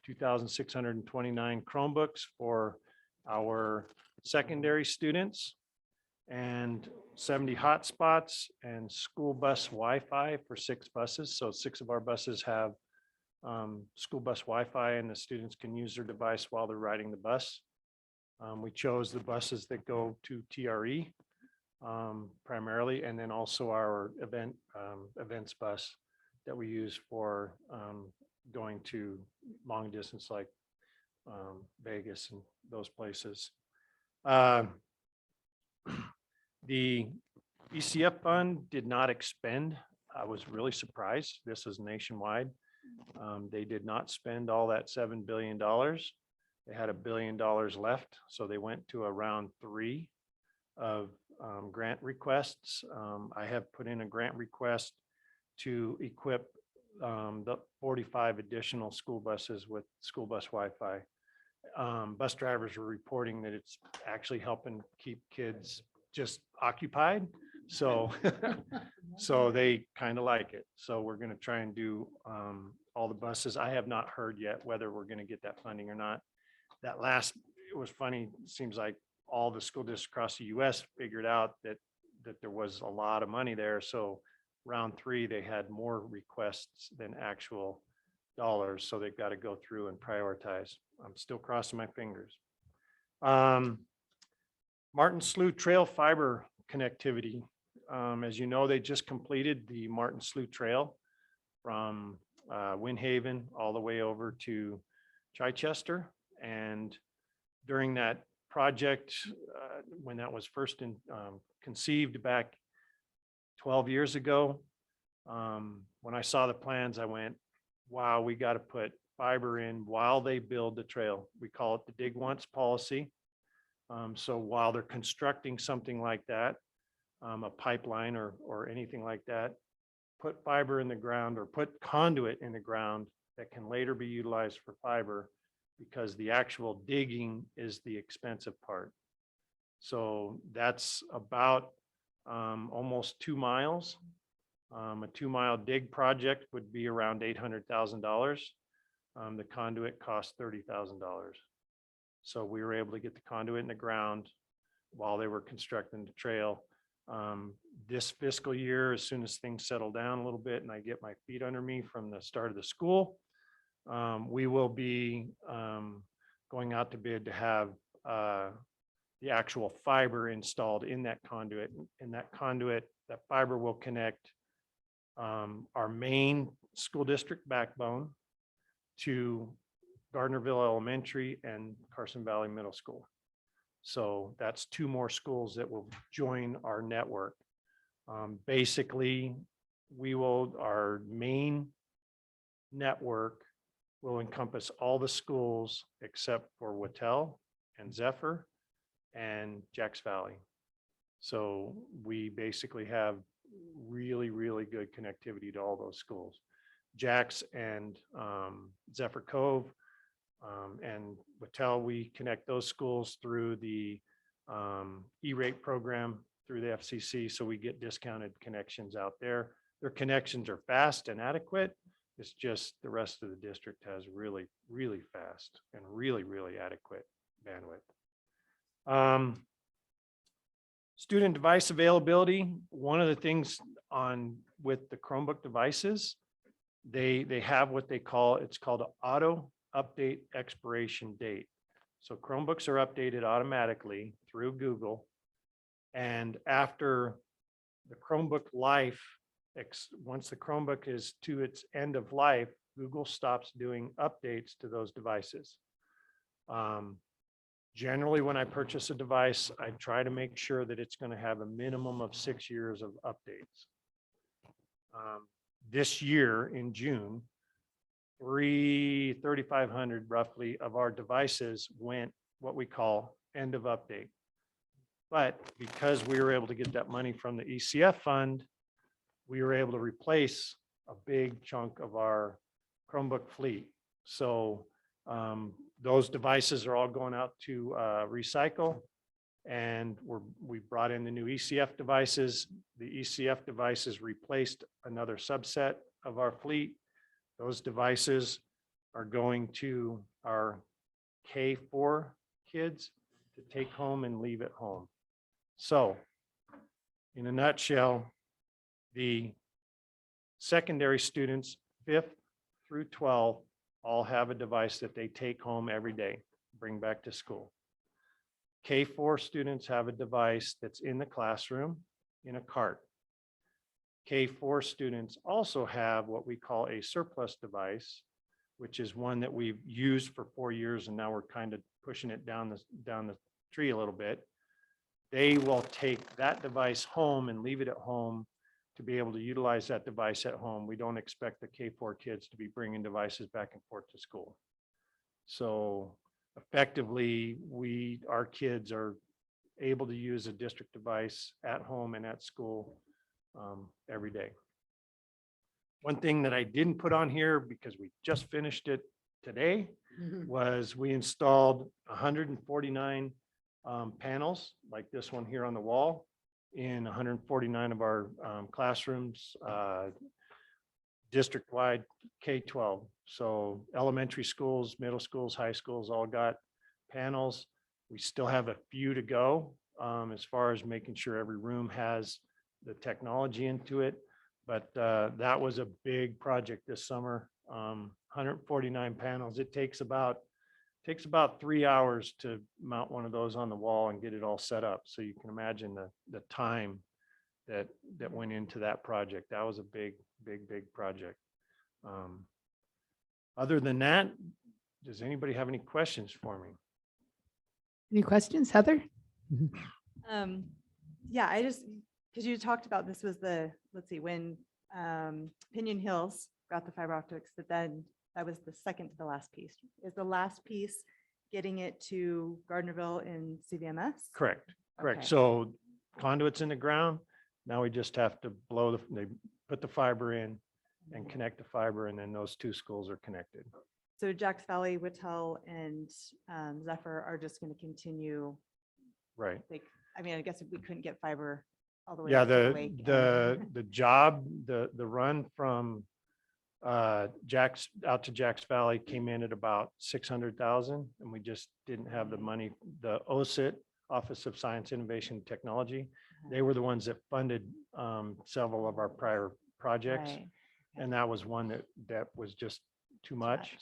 2,629 Chromebooks for our secondary students and 70 hotspots and school bus Wi-Fi for 6 buses. So 6 of our buses have school bus Wi-Fi, and the students can use their device while they're riding the bus. We chose the buses that go to TRE primarily, and then also our events bus that we use for going to long distance like Vegas and those places. The ECF fund did not expend. I was really surprised. This is nationwide. They did not spend all that $7 billion. They had $1 billion left. So they went to a round 3 of grant requests. I have put in a grant request to equip the 45 additional school buses with school bus Wi-Fi. Bus drivers were reporting that it's actually helping keep kids just occupied. So, so they kind of like it. So we're going to try and do all the buses. I have not heard yet whether we're going to get that funding or not. It was funny. It seems like all the school districts across the US figured out that there was a lot of money there. So round 3, they had more requests than actual dollars. So they've got to go through and prioritize. I'm still crossing my fingers. Martin Slew Trail fiber connectivity. As you know, they just completed the Martin Slew Trail from Windhaven all the way over to Chichester. And during that project, when that was first conceived back 12 years ago, when I saw the plans, I went, wow, we got to put fiber in while they build the trail. We call it the dig once policy. So while they're constructing something like that, a pipeline or anything like that, put fiber in the ground or put conduit in the ground that can later be utilized for fiber, because the actual digging is the expensive part. So that's about almost 2 miles. A 2-mile dig project would be around $800,000. The conduit cost $30,000. So we were able to get the conduit in the ground while they were constructing the trail. This fiscal year, as soon as things settle down a little bit and I get my feet under me from the start of the school, we will be going out to bid to have the actual fiber installed in that conduit. And that conduit, that fiber will connect our main school district backbone to Gardnerville Elementary and Carson Valley Middle School. So that's 2 more schools that will join our network. Basically, our main network will encompass all the schools except for Wattell and Zephyr and Jacks Valley. So we basically have really, really good connectivity to all those schools. Jacks and Zephyr Cove and Wattell, we connect those schools through the E-rate program through the FCC, so we get discounted connections out there. Their connections are fast and adequate. It's just the rest of the district has really, really fast and really, really adequate bandwidth. Student device availability. One of the things with the Chromebook devices, they have what they call, it's called an auto update expiration date. So Chromebooks are updated automatically through Google. And after the Chromebook life, once the Chromebook is to its end of life, Google stops doing updates to those devices. Generally, when I purchase a device, I try to make sure that it's going to have a minimum of 6 years of updates. This year in June, 3,500 roughly of our devices went what we call end of update. But because we were able to get that money from the ECF fund, we were able to replace a big chunk of our Chromebook fleet. So those devices are all going out to recycle, and we brought in the new ECF devices. The ECF devices replaced another subset of our fleet. Those devices are going to our K4 kids to take home and leave at home. So in a nutshell, the secondary students, 5th through 12th, all have a device that they take home every day, bring back to school. K4 students have a device that's in the classroom in a cart. K4 students also have what we call a surplus device, which is one that we've used for 4 years, and now we're kind of pushing it down the tree a little bit. They will take that device home and leave it at home to be able to utilize that device at home. We don't expect the K4 kids to be bringing devices back and forth to school. So effectively, our kids are able to use a district device at home and at school every day. One thing that I didn't put on here, because we just finished it today, was we installed 149 panels like this one here on the wall in 149 of our classrooms, district-wide K-12. So elementary schools, middle schools, high schools all got panels. We still have a few to go as far as making sure every room has the technology into it. But that was a big project this summer, 149 panels. It takes about 3 hours to mount one of those on the wall and get it all set up. So you can imagine the time that went into that project. That was a big project. Other than that, does anybody have any questions for me? Any questions, Heather? Yeah, I just, because you talked about this was the, let's see, when Pinion Hills got the fiber optics, but then that was the second to the last piece. Is the last piece getting it to Gardnerville and CVMS? Correct, correct. Okay. So conduits in the ground. Now we just have to they put the fiber in and connect the fiber, and then those two schools are connected. So Jacks Valley, Whittle, and Zephyr are just going to continue, Right. like, I mean, I guess we couldn't get fiber all the way. Yeah, up to Wake and- the job, the run from Jacks out to Jacks Valley came in at about 600,000, and we just didn't have the money. The OSIT, Office of Science, Innovation, and Technology, they were the ones that funded several of our prior projects. Right. And that was one that was just too much.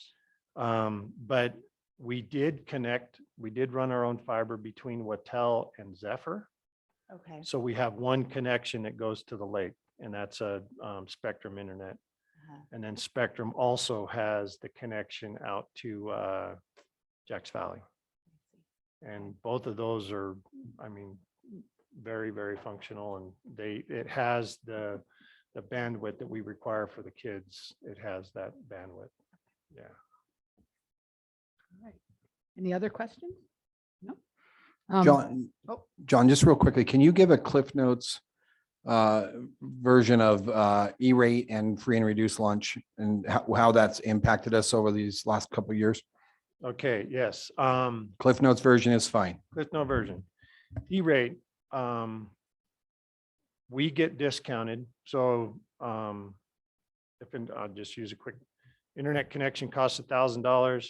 But we did run our own fiber between Wattel and Zephyr. Okay. So we have one connection that goes to the lake, and that's a Spectrum internet. Uh-huh. And then Spectrum also has the connection out to Jacks Valley. And both of those are, I mean, very, very functional, and it has the bandwidth that we require for the kids. It has that bandwidth. Yeah. Any other questions? No. John, just real quickly, can you give a Cliff Notes version of E-rate and free and reduced lunch and how that's impacted us over these last couple of years? Okay, yes. Cliff Notes version is fine. Cliff Note version. E-rate, we get discounted. So I'll just use a quick internet connection costs $1,000.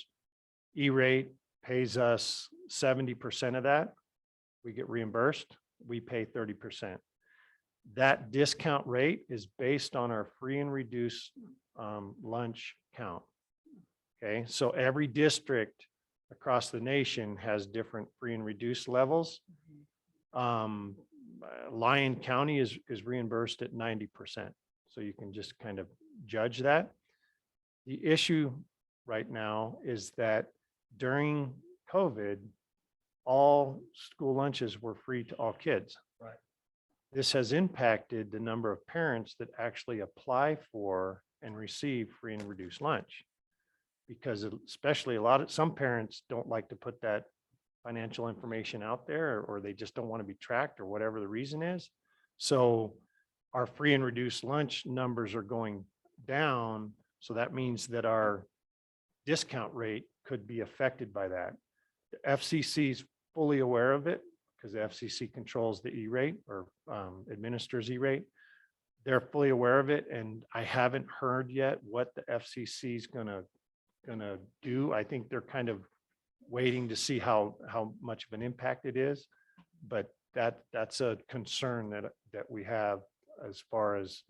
E-rate pays us 70% of that. We get reimbursed. We pay 30%. That discount rate is based on our free and reduced lunch count. Okay, so every district across the nation has different free and reduced levels. Lyon County is reimbursed at 90%. So you can just kind of judge that. The issue right now is that during COVID, all school lunches were free to all kids. Right. This has impacted the number of parents that actually apply for and receive free and reduced lunch. Because especially some parents don't like to put that financial information out there, or they just don't want to be tracked, or whatever the reason is. So our free and reduced lunch numbers are going down. So that means that our discount rate could be affected by that. The FCC is fully aware of it because the FCC controls the E-rate or administers E-rate. They're fully aware of it, and I haven't heard yet what the FCC is gonna do. I think they're kind of waiting to see how much of an impact it is, but that's a concern that we have as far as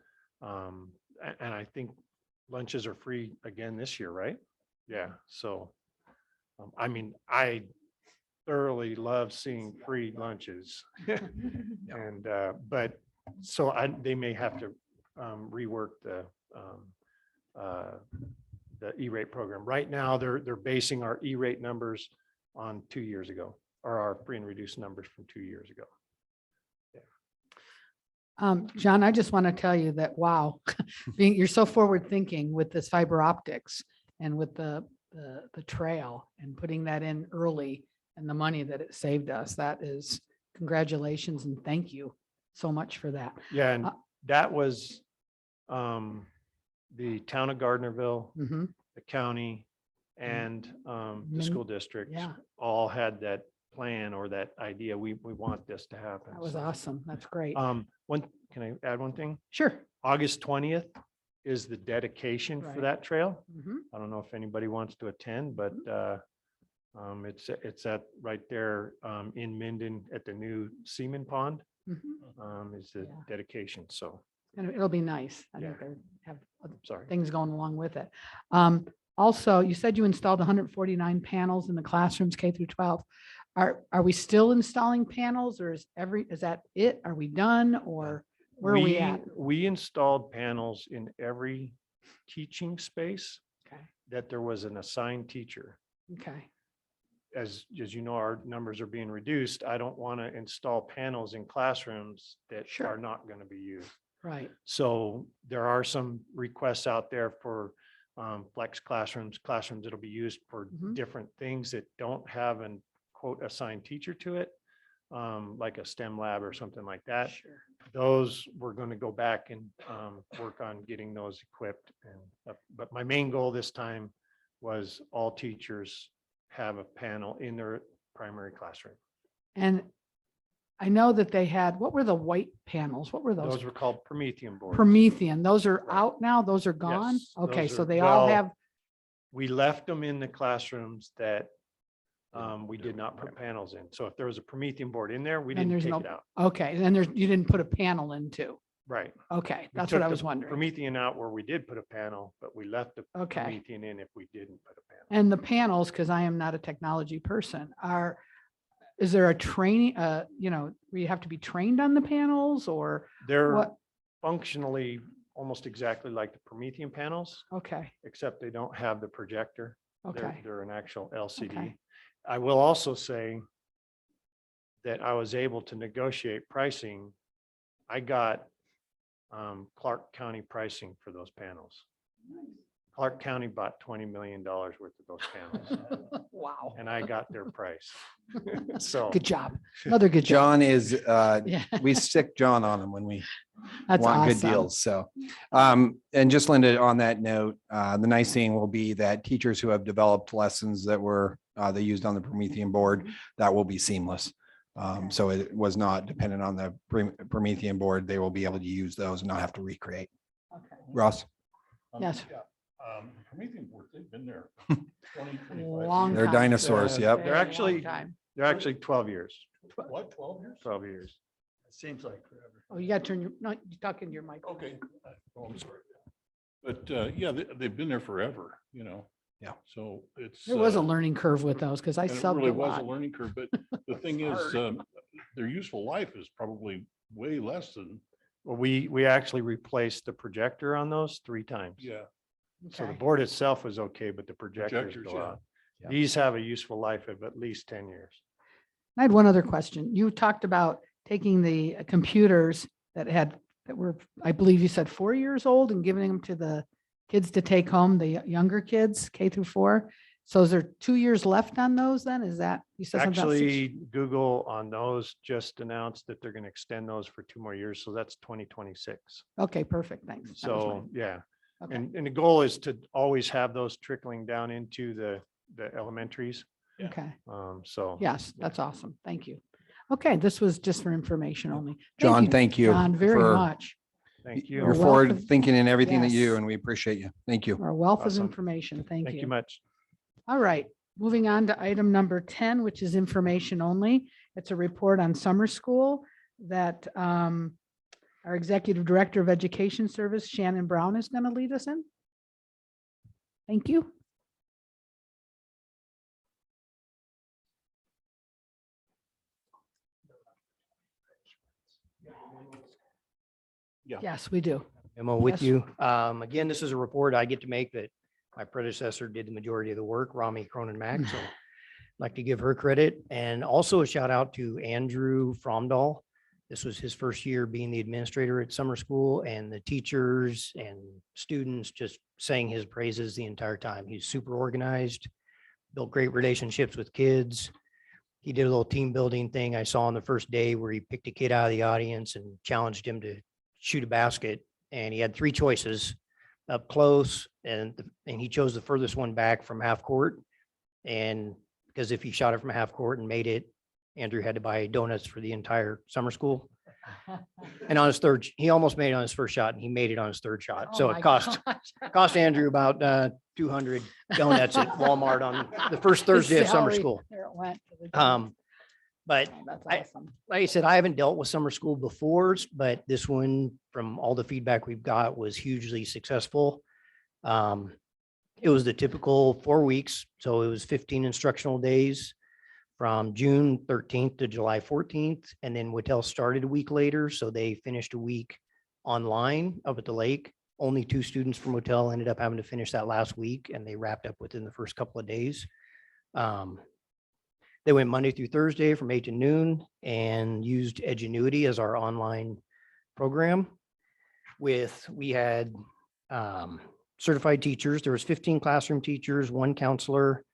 and I think lunches are free again this year, right? Yeah. So I mean, I thoroughly love seeing free lunches. And but so they may have to rework the E-rate program. Right now, they're basing our E-rate numbers on 2 years ago, or our free and reduced numbers from 2 years ago. John, I just want to tell you that, wow, you're so forward thinking with this fiber optics and with the trail and putting that in early and the money that it saved us. That is congratulations and thank you so much for that. Yeah, and that was the town of Gardnerville, Mhm. the county, and the school district Yeah. all had that plan or that idea. We want this to happen. That was So, awesome. That's great. can I add one thing? Sure. August 20th is the dedication for Right. that trail. Mhm. I don't know if anybody wants to attend, but it's at right there in Minden at the new Seaman Pond. Mhm. Is the Yeah. dedication. So And it'll be nice. I Yeah. think they have other sorry. things going along with it. Also, you said you installed 149 panels in the classrooms K through 12. Are we still installing panels, or is that it? Are we done, or where are we at? We installed panels in every teaching space Okay. that there was an assigned teacher. Okay. as you know, our numbers are being reduced. I don't want to install panels in classrooms that Sure. are not going to be used. Right. So there are some requests out there for flex classrooms that'll be used for Mhm. different things that don't have an quote assigned teacher to it, like a STEM lab or something like that. Sure. Those, we're going to go back and work on getting those equipped. But my main goal this time was all teachers have a panel in their primary classroom. And I know that they had, what were the white panels? What were those? Those were called Promethean boards. Promethean. Those are Right. out now? Those are gone? Yes, Okay, those so are- they all well, have, We left them in the classrooms that we did not put panels in. So if there was a Promethean board in there, we Then didn't there's take no- it out. okay, then there's, you didn't put a panel into. Right. Okay, We that's took what I the was wondering. Promethean out where we did put a panel, but we left the Okay. Promethean in if we didn't put a panel. And the panels, because I am not a technology person, is there a training, where you have to be trained on the panels or They're what? functionally almost exactly like the Promethean panels, Okay, except they don't have the projector. okay, They're an actual LCD. Okay. I will also say that I was able to negotiate pricing. I got Clark County pricing for those panels. Clark County bought $20 million worth of those panels, wow, and I got their price. So good job. Another good job. John is, Yeah, we stick John on him when we that's want good awesome. deals. So, and just Linda, on that note, the nice thing will be that teachers who have developed lessons that were, they used on the Promethean board, that will be seamless. So it was not dependent on the Promethean board. They will be able to use those and not have to recreate. Okay. Ross? Yes. Yeah, Promethean boards, they've been there 20, 25 Long years. They're time. dinosaurs, yep. They're Very actually- long time. they're actually 12 years, What, 12 years? 12 years. It seems like forever. Oh, you got to turn your, no, you talk into your mic. Okay. Oh, I'm sorry. But yeah, they've been there forever, you know? Yeah. So it's. There was a learning curve with those because I and it subbed really a was a lot. learning curve, but the thing is, their useful life is probably way less than, Well, we actually replaced the projector on those 3 times. yeah. So the Okay. board itself was okay, but the projectors Projectors, go yeah. out. Yeah. These have a useful life of at least 10 years. I had one other question. You talked about taking the computers that were, I believe you said 4 years old and giving them to the kids to take home, the younger kids, K through 4. So is there 2 years left on those then? Is that, you said something about six- Actually, Google on those just announced that they're going to extend those for 2 more years. So that's 2026. Okay, perfect. Thanks. That was So, yeah. my- okay. And the goal is to always have those trickling down into the elementaries. Yeah. Okay. So. Yes, that's awesome. Thank you. Okay, this was just for information only. John, thank you John, very for much. Thank your You're you. forward welcome. thinking and everything that you do, Yes. and we appreciate you. Thank you. For a wealth of Awesome. information. Thank Thank you you. much. All right, moving on to item number 10, which is information only. It's a report on summer school that our Executive Director of Education Service, Shannon Brown, is going to lead us in. Thank you. Yeah. Yes, we do. Memo with Yes. you. Again, this is a report I get to make that my predecessor did the majority of the work, Rami Cronin Mack. So I'd like to give her credit and also a shout out to Andrew Fromdahl. This was his first year being the administrator at summer school, and the teachers and students just sang his praises the entire time. He's super organized, built great relationships with kids. He did a little team building thing I saw on the first day where he picked a kid out of the audience and challenged him to shoot a basket. And he had 3 choices: up close, and he chose the furthest one back from half court. And because if he shot it from half court and made it, Andrew had to buy donuts for the entire summer school. And on his third, he almost made it on his first shot, and he made it on his third shot. Oh So my it cost gosh. Andrew about 200 donuts at Walmart on the first Thursday of summer Salary, school. there it went to the donuts. But Oh, that's I- awesome. like I said, I haven't dealt with summer school before, but this one, from all the feedback we've got, was hugely successful. It was the typical 4 weeks, so it was 15 instructional days from June 13th to July 14th, and then Whitell started a week later, so they finished a week online up at the lake. Only 2 students from Whitell ended up having to finish that last week, and they wrapped up within the first couple of days. They went Monday through Thursday from 8 to noon and used Edgenuity as our online program. We had certified teachers. There was 15 classroom teachers, 1 counselor,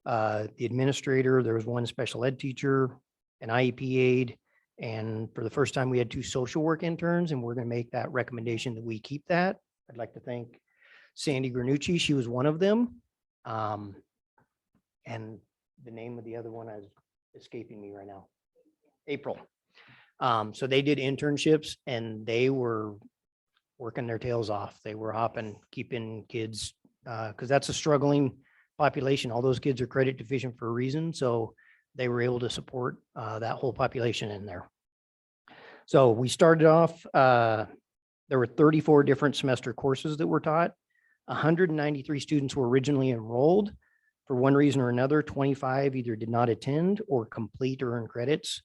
the administrator, there was 1 special ed teacher, an IEP aide, and for the first time, we had 2 social work interns, and we're going to make that recommendation that we keep that. I'd like to thank Sandy Granucci. She was one of them. And the name of the other one is escaping me right now. April. So they did internships and they were working their tails off. They were hopping, keeping kids, because that's a struggling population. All those kids are credit deficient for a reason. So they were able to support that whole population in there. So we started off, there were 34 different semester courses that were taught. 193 students were originally enrolled. For one reason or another, 25 either did not attend or complete or earn credits.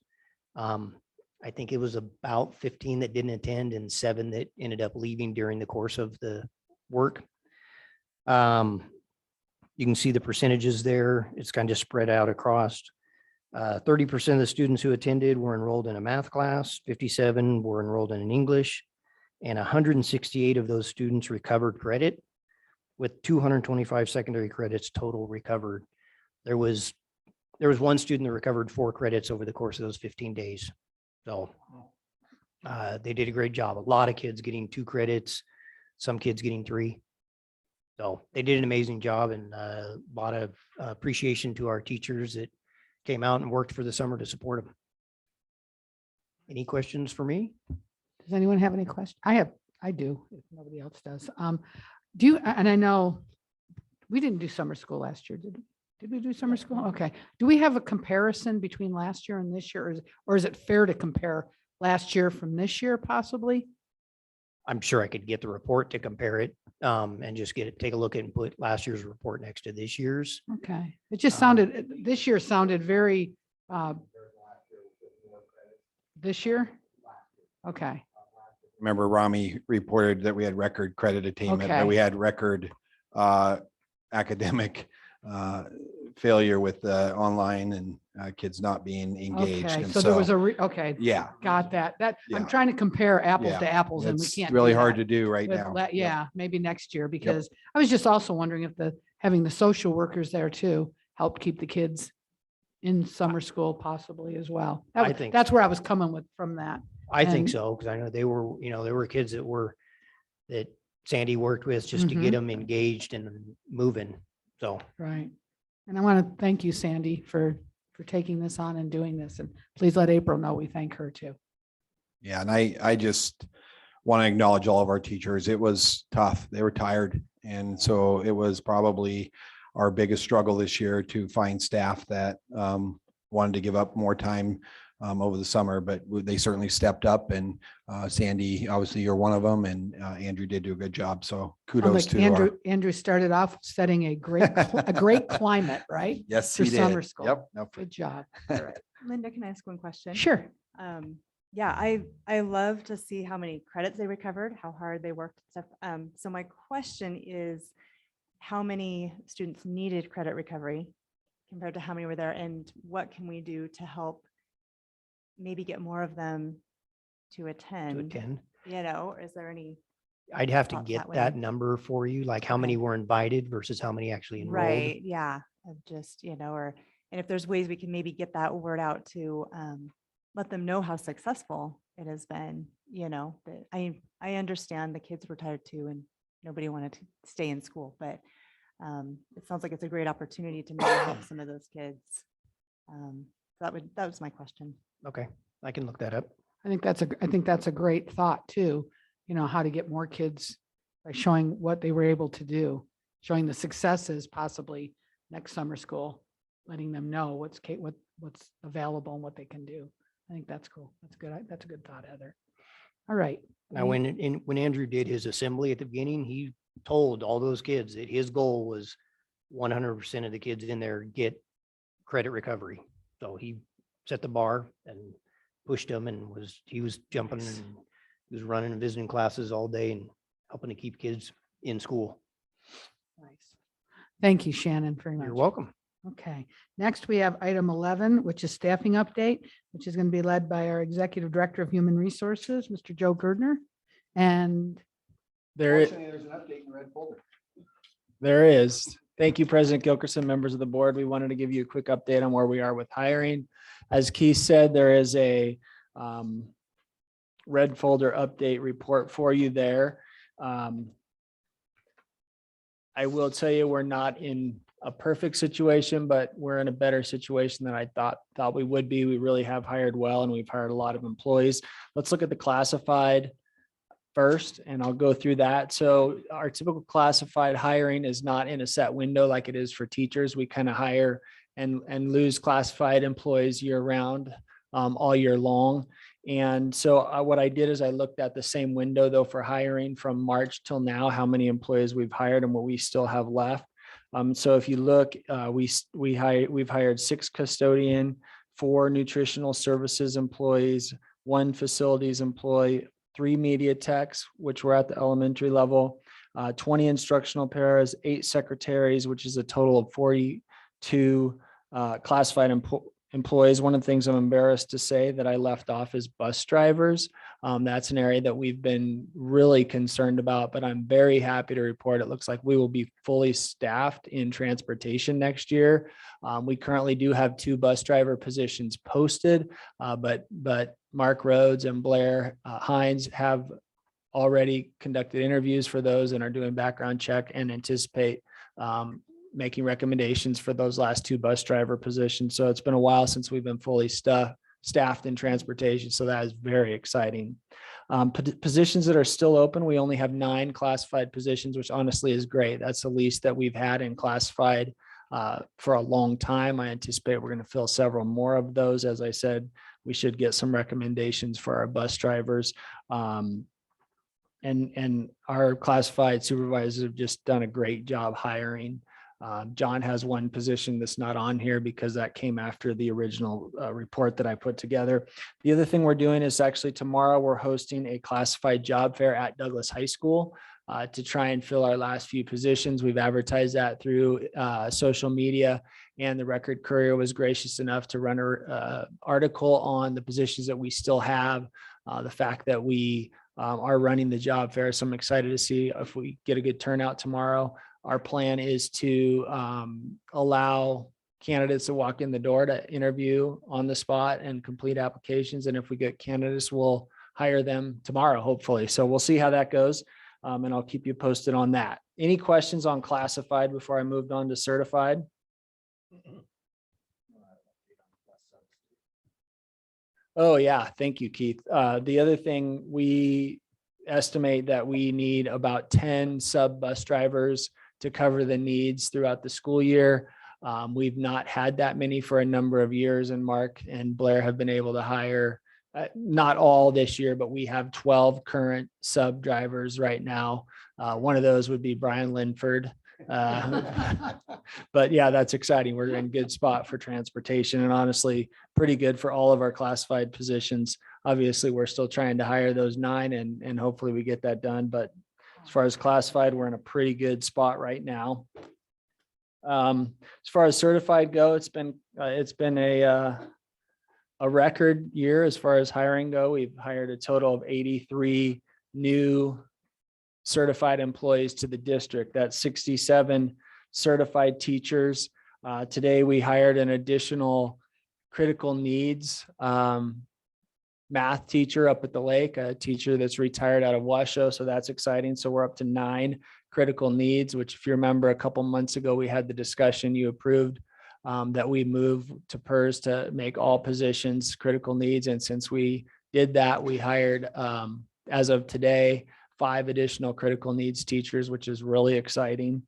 I think it was about 15 that didn't attend and 7 that ended up leaving during the course of the work. You can see the percentages there. It's kind of spread out across. 30% of the students who attended were enrolled in a math class, 57 were enrolled in an English, and 168 of those students recovered credit, with 225 secondary credits total recovered. There was 1 student that recovered 4 credits over the course of those 15 days. So they did a great job. A lot of kids getting 2 credits, some kids getting 3. So they did an amazing job, and a lot of appreciation to our teachers that came out and worked for the summer to support them. Any questions for me? Does anyone have any questions? I do, if nobody else does. Do you, and I know we didn't do summer school last year, did we do summer school? Okay. Do we have a comparison between last year and this year? Or is it fair to compare last year from this year possibly? I'm sure I could get the report to compare it and just take a look at it and put last year's report next to this year's. Okay. It just sounded, this year sounded very, this year? Okay. Remember, Rami reported that we had record credit attainment, that we had record academic failure with online and kids not being engaged. Okay. And So there was okay. yeah, Got that. I'm Yeah. trying to compare apples to Yeah. apples and we it's can't. really do hard that to do right with now. Yeah, maybe next year, because I was just also wondering if having the social workers there too helped keep the kids in summer school possibly as well. I think That's so. where I was coming with from that. I think And- so, because I know there were kids that Sandy worked with just to get them engaged and moving. So Right. And I want to thank you, Sandy, for taking this on and doing this. And please let April know we thank her too. Yeah, and I just want to acknowledge all of our teachers. It was tough. They were tired. And so it was probably our biggest struggle this year to find staff that wanted to give up more time over the summer, but they certainly stepped up, and Sandy, obviously you're one of them, and Andrew did do a good job. So kudos to Andrew started off setting a great climate, right? Yes, for he did. summer school. Yep. No, Good job. Linda, can I ask one question? Sure. Yeah, I love to see how many credits they recovered, how hard they worked and stuff. So my question is, how many students needed credit recovery compared to how many were there, and what can we do to help maybe get more of them to attend? Or is there any? I'd have to thoughts get way? that number for you, like how many Okay. were invited versus how many actually enrolled. Right, yeah, of just, and if there's ways we can maybe get that word out to let them know how successful it has been, that I understand the kids were tired too and nobody wanted to stay in school, but it sounds like it's a great opportunity to maybe help some of those kids. That was my question. Okay, I can look that up. I think that's a great thought too. How to get more kids by showing what they were able to do, showing the successes possibly next summer school, letting them know what's available and what they can do. I think that's cool. That's good. That's a good thought, Heather. All right. Now, when Andrew did his assembly at the beginning, he told all those kids that his goal was 100% of the kids in there get credit recovery. So he set the bar and pushed them, and he was jumping Nice. and he was running and visiting classes all day and helping to keep kids in school. Nice. Thank you, Shannon, very much. You're welcome. Okay, next we have item 11, which is staffing update, which is going to be led by our Executive Director of Human Resources, Mr. Joe Gardner. And There, There's an update in the red folder. there is. Thank you, President Gilkerson, members of the board. We wanted to give you a quick update on where we are with hiring. As Keith said, there is a red folder update report for you there. I will tell you, we're not in a perfect situation, but we're in a better situation than I thought we would be. We really have hired well, and we've hired a lot of employees. Let's look at the classified first, and I'll go through that. So our typical classified hiring is not in a set window like it is for teachers. We kind of hire and lose classified employees year round, all year long. And so what I did is I looked at the same window though for hiring from March till now, how many employees we've hired and what we still have left. So if you look, we've hired 6 custodian, 4 nutritional services employees, 1 facilities employee, 3 media techs, which were at the elementary level, 20 instructional paras, 8 secretaries, which is a total of 42 classified employees. One of the things I'm embarrassed to say that I left off is bus drivers. That's an area that we've been really concerned about, but I'm very happy to report it looks like we will be fully staffed in transportation next year. We currently do have 2 bus driver positions posted, but Mark Rhodes and Blair Heinz have already conducted interviews for those and are doing background check and anticipate making recommendations for those last 2 bus driver positions. So it's been a while since we've been fully staffed in transportation. So that is very exciting. Positions that are still open, we only have 9 classified positions, which honestly is great. That's the least that we've had in classified for a long time. I anticipate we're going to fill several more of those. As I said, we should get some recommendations for our bus drivers. And our classified supervisors have just done a great job hiring. John has 1 position that's not on here because that came after the original report that I put together. The other thing we're doing is actually tomorrow we're hosting a classified job fair at Douglas High School to try and fill our last few positions. We've advertised that through social media, and the Record Courier was gracious enough to run an article on the positions that we still have, the fact that we are running the job fair. So I'm excited to see if we get a good turnout tomorrow. Our plan is to allow candidates to walk in the door to interview on the spot and complete applications. And if we get candidates, we'll hire them tomorrow, hopefully. So we'll see how that goes. And I'll keep you posted on that. Any questions on classified before I moved on to certified? Oh yeah, thank you, Keith. The other thing, we estimate that we need about 10 sub bus drivers to cover the needs throughout the school year. We've not had that many for a number of years, and Mark and Blair have been able to hire, not all this year, but we have 12 current sub drivers right now. One of those would be Brian Linford. But yeah, that's exciting. We're in a good spot for transportation, and honestly, pretty good for all of our classified positions. Obviously, we're still trying to hire those 9 and hopefully we get that done. But as far as classified, we're in a pretty good spot right now. As far as certified go, it's been a record year as far as hiring go. We've hired a total of 83 new certified employees to the district. That's 67 certified teachers. Today, we hired an additional critical needs math teacher up at the lake, a teacher that's retired out of Washoe. So that's exciting. So we're up to 9 critical needs, which if you remember a couple months ago, we had the discussion, you approved that we move to PERS to make all positions critical needs. And since we did that, we hired, as of today, 5 additional critical needs teachers, which is really exciting.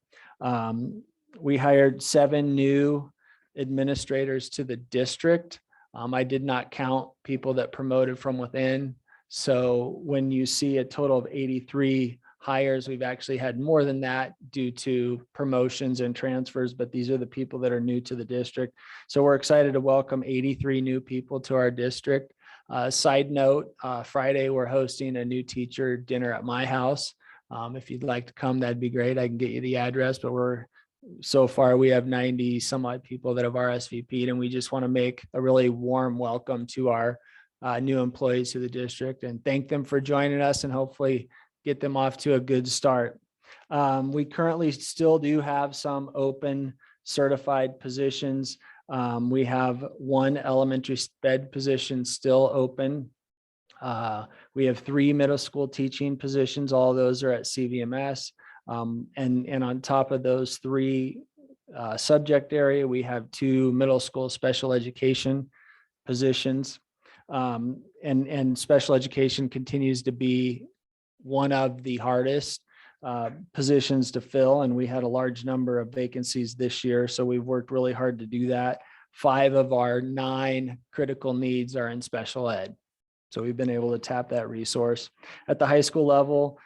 We hired 7 new administrators to the district. I did not count people that promoted from within. So when you see a total of 83 hires, we've actually had more than that due to promotions and transfers, but these are the people that are new to the district. So we're excited to welcome 83 new people to our district. Side note, Friday, we're hosting a new teacher dinner at my house. If you'd like to come, that'd be great. I can get you the address, but we're so far we have 90 some odd people that have RSVP'd, and we just want to make a really warm welcome to our new employees to the district and thank them for joining us and hopefully get them off to a good start. We currently still do have some open certified positions. We have one elementary sped position still open. We have 3 middle school teaching positions. All those are at CVMS. And on top of those 3 subject area, we have 2 middle school special education positions. And special education continues to be one of the hardest positions to fill. And we had a large number of vacancies this year. So we've worked really hard to do that. 5 of our 9 critical needs are in special ed. So we've been able to tap that resource. At the high school level,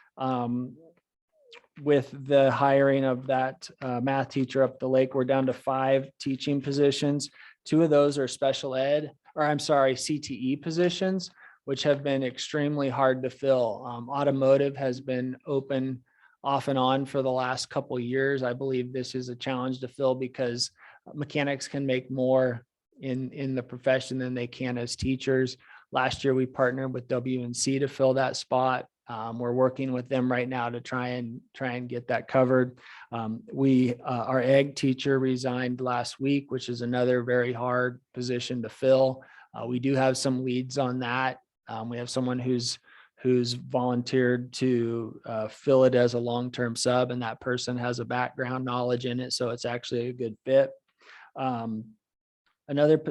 with the hiring of that math teacher up the lake, we're down to 5 teaching positions. 2 of those are special ed, or I'm sorry, CTE positions, which have been extremely hard to fill. Automotive has been open off and on for the last couple of years. I believe this is a challenge to fill because mechanics can make more in the profession than they can as teachers. Last year, we partnered with WNC to fill that spot. We're working with them right now to try and get that covered. Our ag teacher resigned last week, which is another very hard position to fill. We do have some leads on that. We have someone who's volunteered to fill it as a long-term sub, and that person has a background knowledge in it, so it's actually a good fit. Another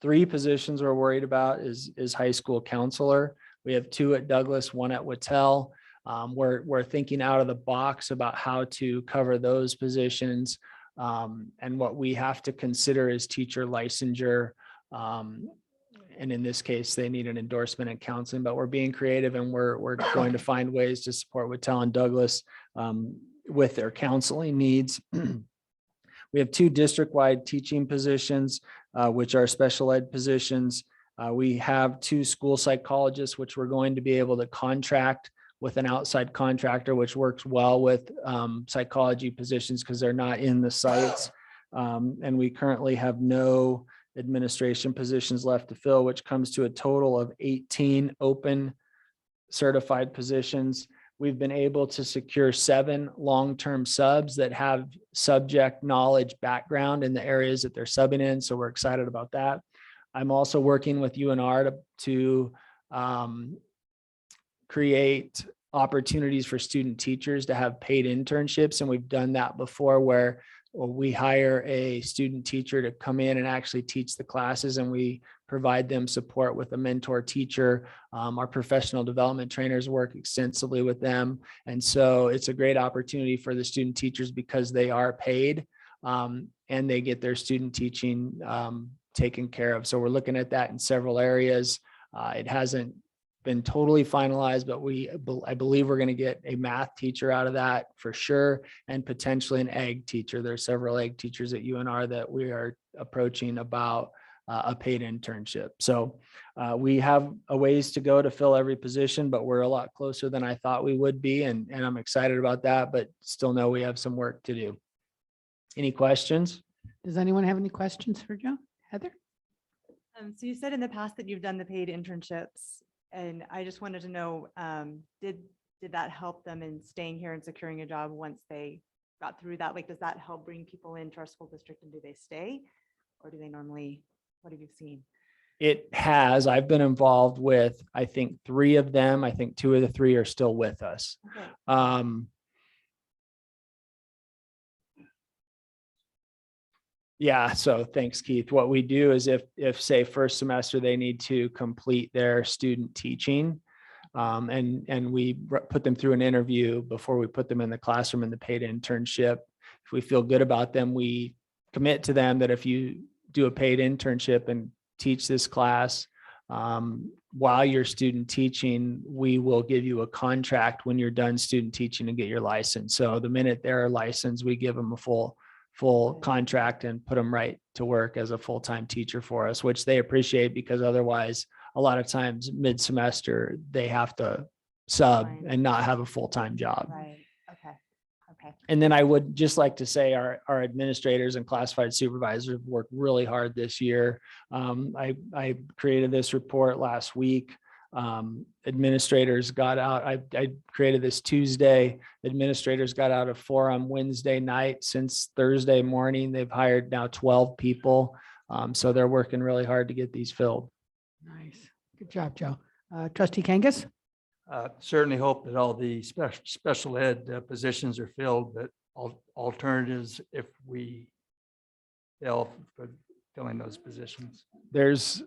3 positions we're worried about is high school counselor. We have 2 at Douglas, 1 at Whittle. We're thinking out of the box about how to cover those positions. And what we have to consider is teacher licensure. And in this case, they need an endorsement in counseling, but we're being creative and we're going to find ways to support Whittle and Douglas with their counseling needs. We have 2 district-wide teaching positions, which are special ed positions. We have 2 school psychologists, which we're going to be able to contract with an outside contractor, which works well with psychology positions because they're not in the sites. And we currently have no administration positions left to fill, which comes to a total of 18 open certified positions. We've been able to secure 7 long-term subs that have subject knowledge background in the areas that they're subbing in. So we're excited about that. I'm also working with UNR to create opportunities for student teachers to have paid internships. And we've done that before where we hire a student teacher to come in and actually teach the classes, and we provide them support with a mentor teacher. Our professional development trainers work extensively with them. And so it's a great opportunity for the student teachers because they are paid and they get their student teaching taken care of. So we're looking at that in several areas. It hasn't been totally finalized, but I believe we're going to get a math teacher out of that for sure, and potentially an ag teacher. There's several ag teachers at UNR that we are approaching about a paid internship. So we have a ways to go to fill every position, but we're a lot closer than I thought we would be. And I'm excited about that, but still know we have some work to do. Any questions? Does anyone have any questions for Joe? Heather? So you said in the past that you've done the paid internships, and I just wanted to know, did that help them in staying here and securing a job once they got through that? Like, does that help bring people into our school district, and do they stay, or do they normally, what have you seen? It has. I've been involved with, I think, 3 of them. I think 2 of the 3 are still with us. Okay. Yeah, so thanks, Keith. What we do is if say first semester, they need to complete their student teaching, and we put them through an interview before we put them in the classroom in the paid internship. If we feel good about them, we commit to them that if you do a paid internship and teach this class while you're student teaching, we will give you a contract when you're done student teaching and get your license. So the minute they're licensed, we give them a full contract and put them right to work as a full-time teacher for us, which they appreciate because otherwise a lot of times mid-semester they have to sub and not have a full-time job. Right. Okay. Okay. And then I would just like to say our administrators and classified supervisors have worked really hard this year. I created this report last week. Administrators got out, I created this Tuesday. Administrators got out of forum Wednesday night. Since Thursday morning, they've hired now 12 people. So they're working really hard to get these filled. Nice. Good job, Joe. Trustee Kangas? Certainly hope that all the special ed positions are filled, but alternatives if we fail for filling those positions. There's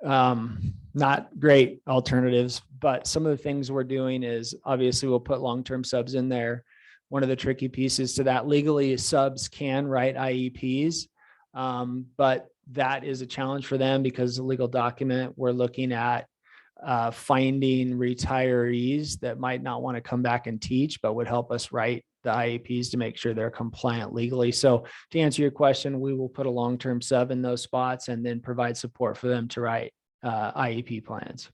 not great alternatives, but some of the things we're doing is obviously we'll put long-term subs in there. One of the tricky pieces to that, legally subs can write IEPs, but that is a challenge for them because the legal document, we're looking at finding retirees that might not want to come back and teach, but would help us write the IEPs to make sure they're compliant legally. So to answer your question, we will put a long-term sub in those spots and then provide support for them to write IEP plans.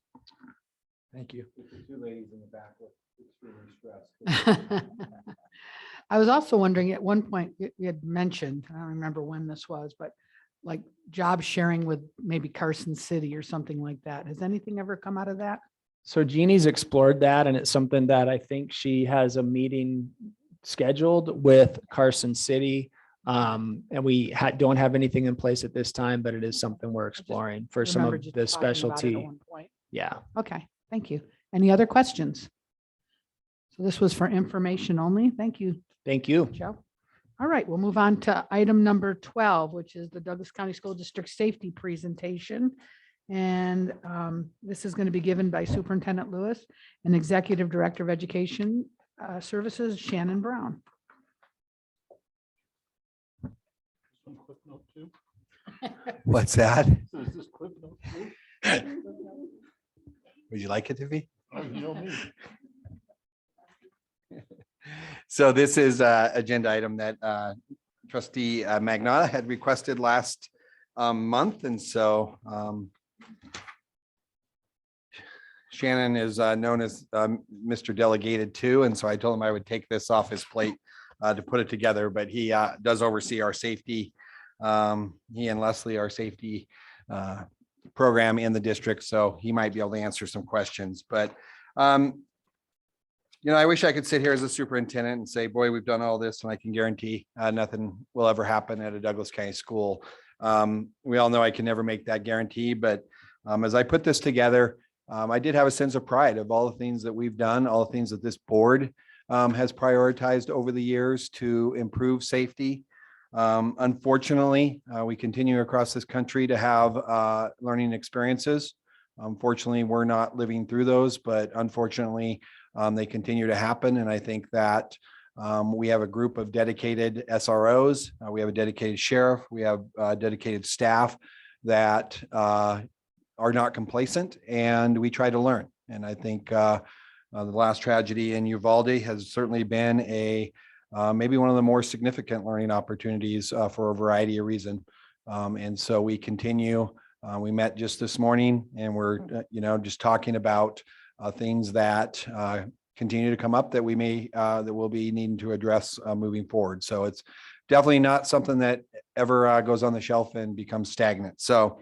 Thank you. Two ladies in the back look extremely stressed. I was also wondering at one point, you had mentioned, I don't remember when this was, but like job sharing with maybe Carson City or something like that. Has anything ever come out of that? So Jeannie's explored that, and it's something that I think she has a meeting scheduled with Carson City. And we don't have anything in place at this time, but it is something we're exploring for some Remember of just the talking about it at specialty. one point. Yeah. Okay, thank you. Any other questions? So this was for information only. Thank you, Thank you. Joe. All right, we'll move on to item number 12, which is the Douglas County School District Safety Presentation. And this is going to be given by Superintendent Lewis and Executive Director of Education Services, Shannon Brown. Some clip note too. What's that? So is this clip note too? Would you like it to be? Oh, you know me. So this is an agenda item that trustee Magnata had requested last month. And so Shannon is known as Mr. Delegated too. And so I told him I would take this off his plate to put it together, but he does oversee our safety. He and Leslie, our safety program in the district. So he might be able to answer some questions, but you know, I wish I could sit here as a superintendent and say, boy, we've done all this and I can guarantee nothing will ever happen at a Douglas County school. We all know I can never make that guarantee, but as I put this together, I did have a sense of pride of all the things that we've done, all the things that this board has prioritized over the years to improve safety. Unfortunately, we continue across this country to have learning experiences. Unfortunately, we're not living through those, but unfortunately, they continue to happen. And I think that we have a group of dedicated SROs. We have a dedicated sheriff. We have dedicated staff that are not complacent, and we try to learn. And I think the last tragedy in Uvalde has certainly been maybe one of the more significant learning opportunities for a variety of reasons. And so we continue. We met just this morning, and we're just talking about things that continue to come up that we'll be needing to address moving forward. So it's definitely not something that ever goes on the shelf and becomes stagnant. So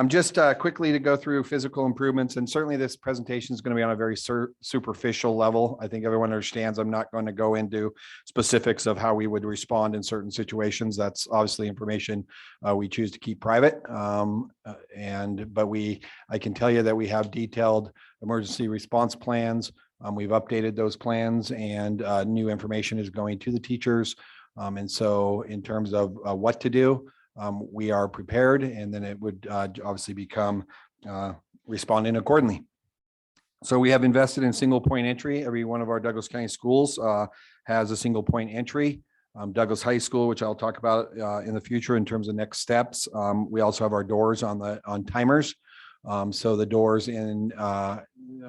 just quickly to go through physical improvements, and certainly this presentation is going to be on a very superficial level. I think everyone understands I'm not going to go into specifics of how we would respond in certain situations. That's obviously information we choose to keep private. But I can tell you that we have detailed emergency response plans. We've updated those plans, and new information is going to the teachers. And so in terms of what to do, we are prepared, and then it would obviously become responding accordingly. So we have invested in single point entry. Every one of our Douglas County schools has a single point entry. Douglas High School, which I'll talk about in the future in terms of next steps. We also have our doors on timers. So the doors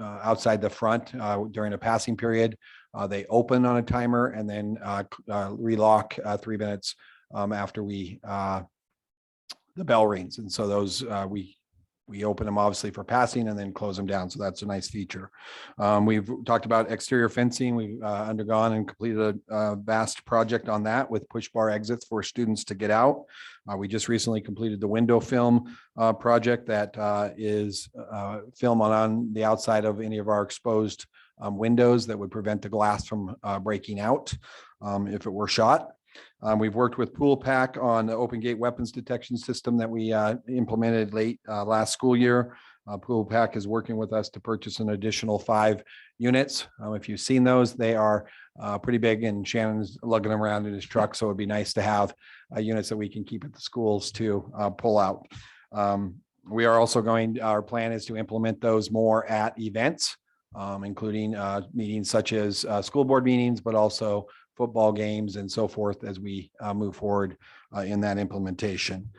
outside the front during a passing period, they open on a timer and then relock 3 minutes after the bell rings. And so those we we open them obviously for passing and then close them down. So that's a nice feature. We've talked about exterior fencing. We've undergone and completed a vast project on that with push bar exits for students to get out. We just recently completed the window film project that is film on the outside of any of our exposed windows that would prevent the glass from breaking out if it were shot. We've worked with Pool Pack on the open gate weapons detection system that we implemented late last school year. Pool Pack is working with us to purchase an additional 5 units. If you've seen those, they are pretty big, and Shannon's lugging them around in his truck. So it'd be nice to have units that we can keep at the schools to pull out. We are also our plan is to implement those more at events, including meetings such as school board meetings, but also football games and so forth as we move forward in that implementation.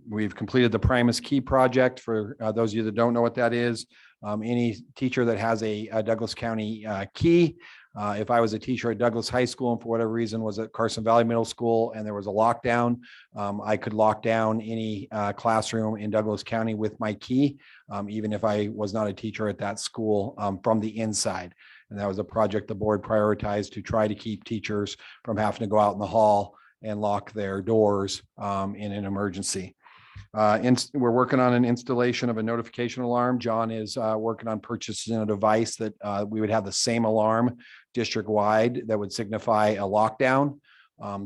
We've completed the Primus Key Project. For those of you that don't know what that is, any teacher that has a Douglas County key, if I was a teacher at Douglas High School and for whatever reason was at Carson Valley Middle School and there was a lockdown, I could lock down any classroom in Douglas County with my key, even if I was not a teacher at that school, from the inside. And that was a project the board prioritized to try to keep teachers from having to go out in the hall and lock their doors in an emergency. We're working on an installation of a notification alarm. John is working on purchasing a device that we would have the same alarm district-wide that would signify a lockdown.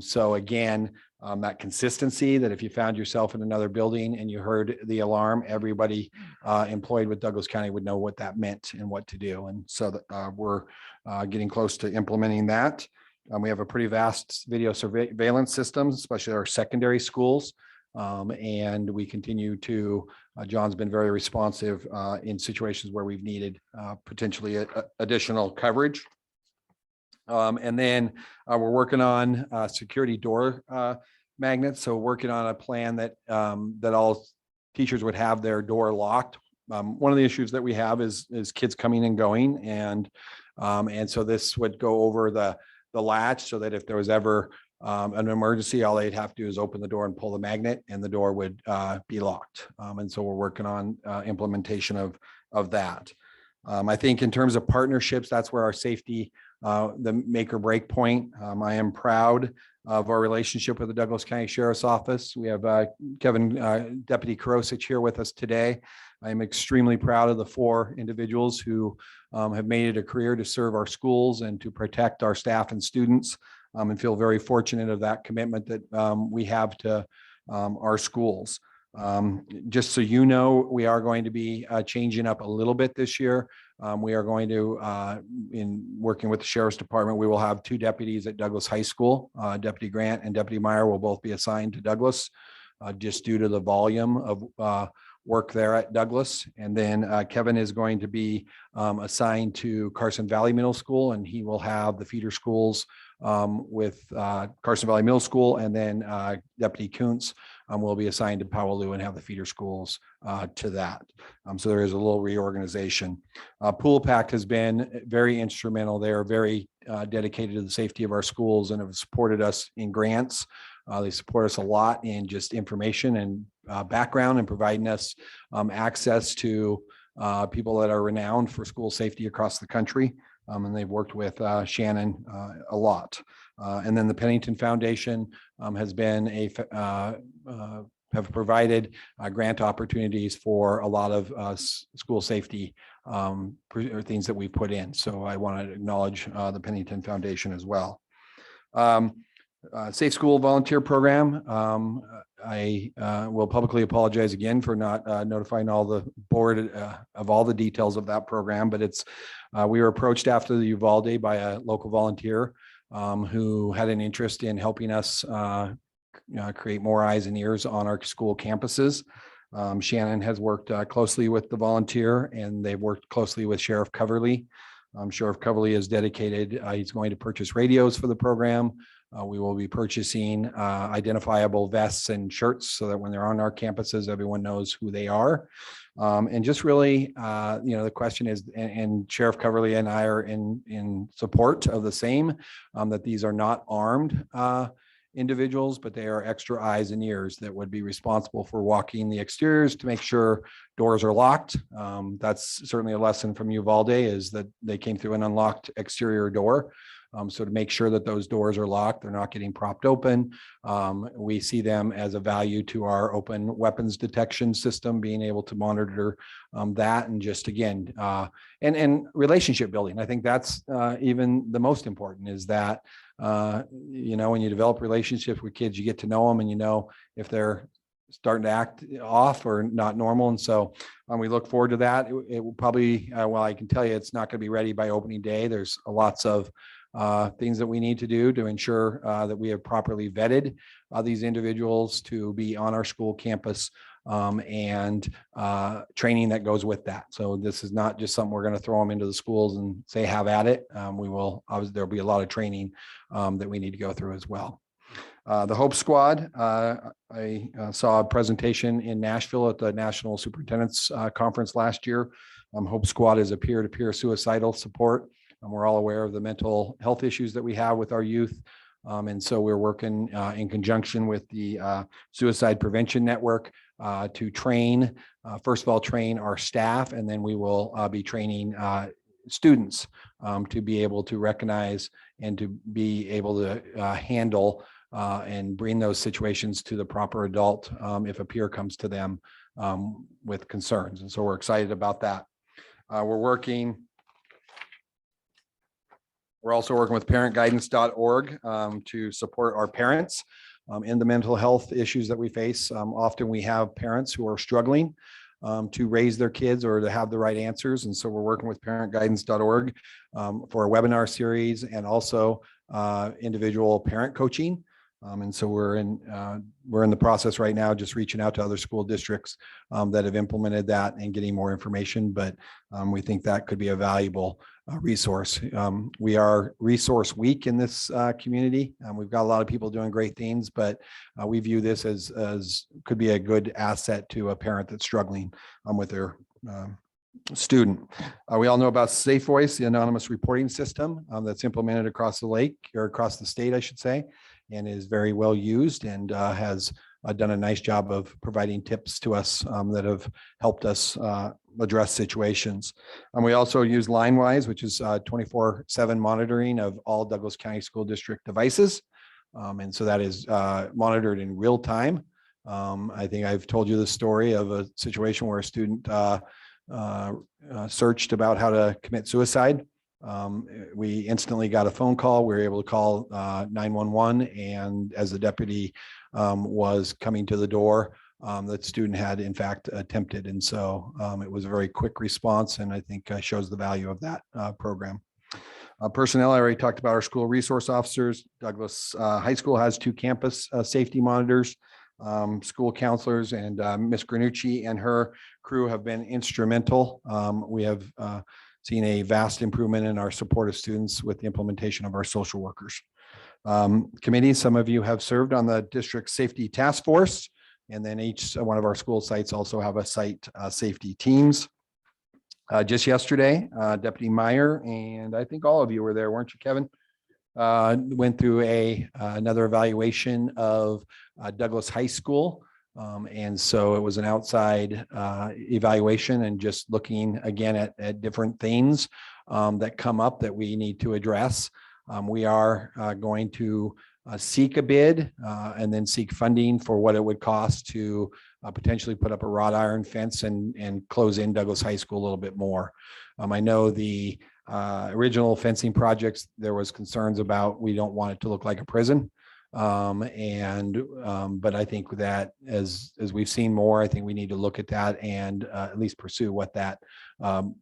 So again, that consistency that if you found yourself in another building and you heard the alarm, everybody employed with Douglas County would know what that meant and what to do. And so that, we're getting close to implementing that. We have a pretty vast video surveillance system, especially our secondary schools. And we continue to, John's been very responsive in situations where we've needed potentially additional coverage. And then we're working on security door magnets. So working on a plan that that all teachers would have their door locked. One of the issues that we have is kids coming and going, and so this would go over the latch so that if there was ever an emergency, all they'd have to do is open the door and pull the magnet and the door would be locked. And so we're working on implementation of that. I think in terms of partnerships, that's where our safety, the make or break point. I am proud of our relationship with the Douglas County Sheriff's Office. We have Kevin, Deputy Karosich here with us today. I am extremely proud of the 4 individuals who have made it a career to serve our schools and to protect our staff and students, and feel very fortunate of that commitment that we have to our schools. Just so you know, we are going to be changing up a little bit this year. We are going to, in working with the Sheriff's Department, we will have 2 deputies at Douglas High School. Deputy Grant and Deputy Meyer will both be assigned to Douglas just due to the volume of work there at Douglas. And then Kevin is going to be assigned to Carson Valley Middle School, and he will have the feeder schools with Carson Valley Middle School, and then Deputy Kuntz will be assigned to Powelloo and have the feeder schools to that. So there is a little reorganization. Pool Pack has been very instrumental. They are very dedicated to the safety of our schools and have supported us in grants. They support us a lot in just information and background and providing us access to people that are renowned for school safety across the country. And they've worked with Shannon a lot. And then the Pennington Foundation has been have provided grant opportunities for a lot of school safety things that we put in. So I want to acknowledge the Pennington Foundation as well. Safe School Volunteer Program. I will publicly apologize again for not notifying all the board of all the details of that program, but it's we were approached after the Uvalde by a local volunteer who had an interest in helping us create more eyes and ears on our school campuses. Shannon has worked closely with the volunteer, and they've worked closely with Sheriff Coverly. Sheriff Coverly is dedicated. He's going to purchase radios for the program. We will be purchasing identifiable vests and shirts so that when they're on our campuses, everyone knows who they are. And just really, the question is, and Sheriff Coverly and I are in support of the same, that these are not armed individuals, but they are extra eyes and ears that would be responsible for walking the exteriors to make sure doors are locked. That's certainly a lesson from Uvalde, is that they came through an unlocked exterior door. So to make sure that those doors are locked, they're not getting propped open. We see them as a value to our open weapons detection system, being able to monitor that, and just again, and relationship building. I think that's even the most important, is that, when you develop relationships with kids, you get to know them, and you know if they're starting to act off or not normal. And so we look forward to that. It will probably, well, I can tell you, it's not going to be ready by opening day. There's lots of things that we need to do to ensure that we have properly vetted these individuals to be on our school campus, and training that goes with that. So this is not just something we're going to throw them into the schools and say, have at it. We will, obviously, there'll be a lot of training that we need to go through as well. The Hope Squad, I saw a presentation in Nashville at the National Superintendent's Conference last year. Hope Squad is a peer-to-peer suicidal support. We're all aware of the mental health issues that we have with our youth. And so we're working in conjunction with the Suicide Prevention Network to train, first of all, train our staff, and then we will be training students to be able to recognize and to be able to handle and bring those situations to the proper adult if a peer comes to them with concerns. And so we're excited about that. We're also working with parentguidance.org to support our parents in the mental health issues that we face. Often we have parents who are struggling to raise their kids or to have the right answers. And so we're working with parentguidance.org for a webinar series, and also individual parent coaching. And so we're in the process right now, just reaching out to other school districts that have implemented that and getting more information. But we think that could be a valuable resource. We are Resource Week in this community. We've got a lot of people doing great things, but we view this as could be a good asset to a parent that's struggling with their student. We all know about Safe Voice, the anonymous reporting system that's implemented across the lake, or across the state, I should say, and is very well used, and has done a nice job of providing tips to us that have helped us address situations. And we also use LineWise, which is 24/7 monitoring of all Douglas County School District devices. And so that is monitored in real time. I think I've told you the story of a situation where a student searched about how to commit suicide. We instantly got a phone call. We were able to call 911, and as the deputy was coming to the door, that student had in fact attempted. And so it was a very quick response, and I think shows the value of that program. Personnel, I already talked about our school resource officers. Douglas High School has 2 campus safety monitors. School counselors, and Ms. Granucci and her crew have been instrumental. We have seen a vast improvement in our support of students with the implementation of our social workers. Committee, some of you have served on the district safety task force, and then each one of our school sites also have a site safety teams. Just yesterday, Deputy Meyer, and I think all of you were there, weren't you, Kevin? Went through another evaluation of Douglas High School. And so it was an outside evaluation, and just looking again at different things that come up that we need to address. We are going to seek a bid and then seek funding for what it would cost to potentially put up a wrought iron fence and close in Douglas High School a little bit more. I know the original fencing projects, there was concerns about, we don't want it to look like a prison. But I think that as we've seen more, I think we need to look at that and at least pursue what that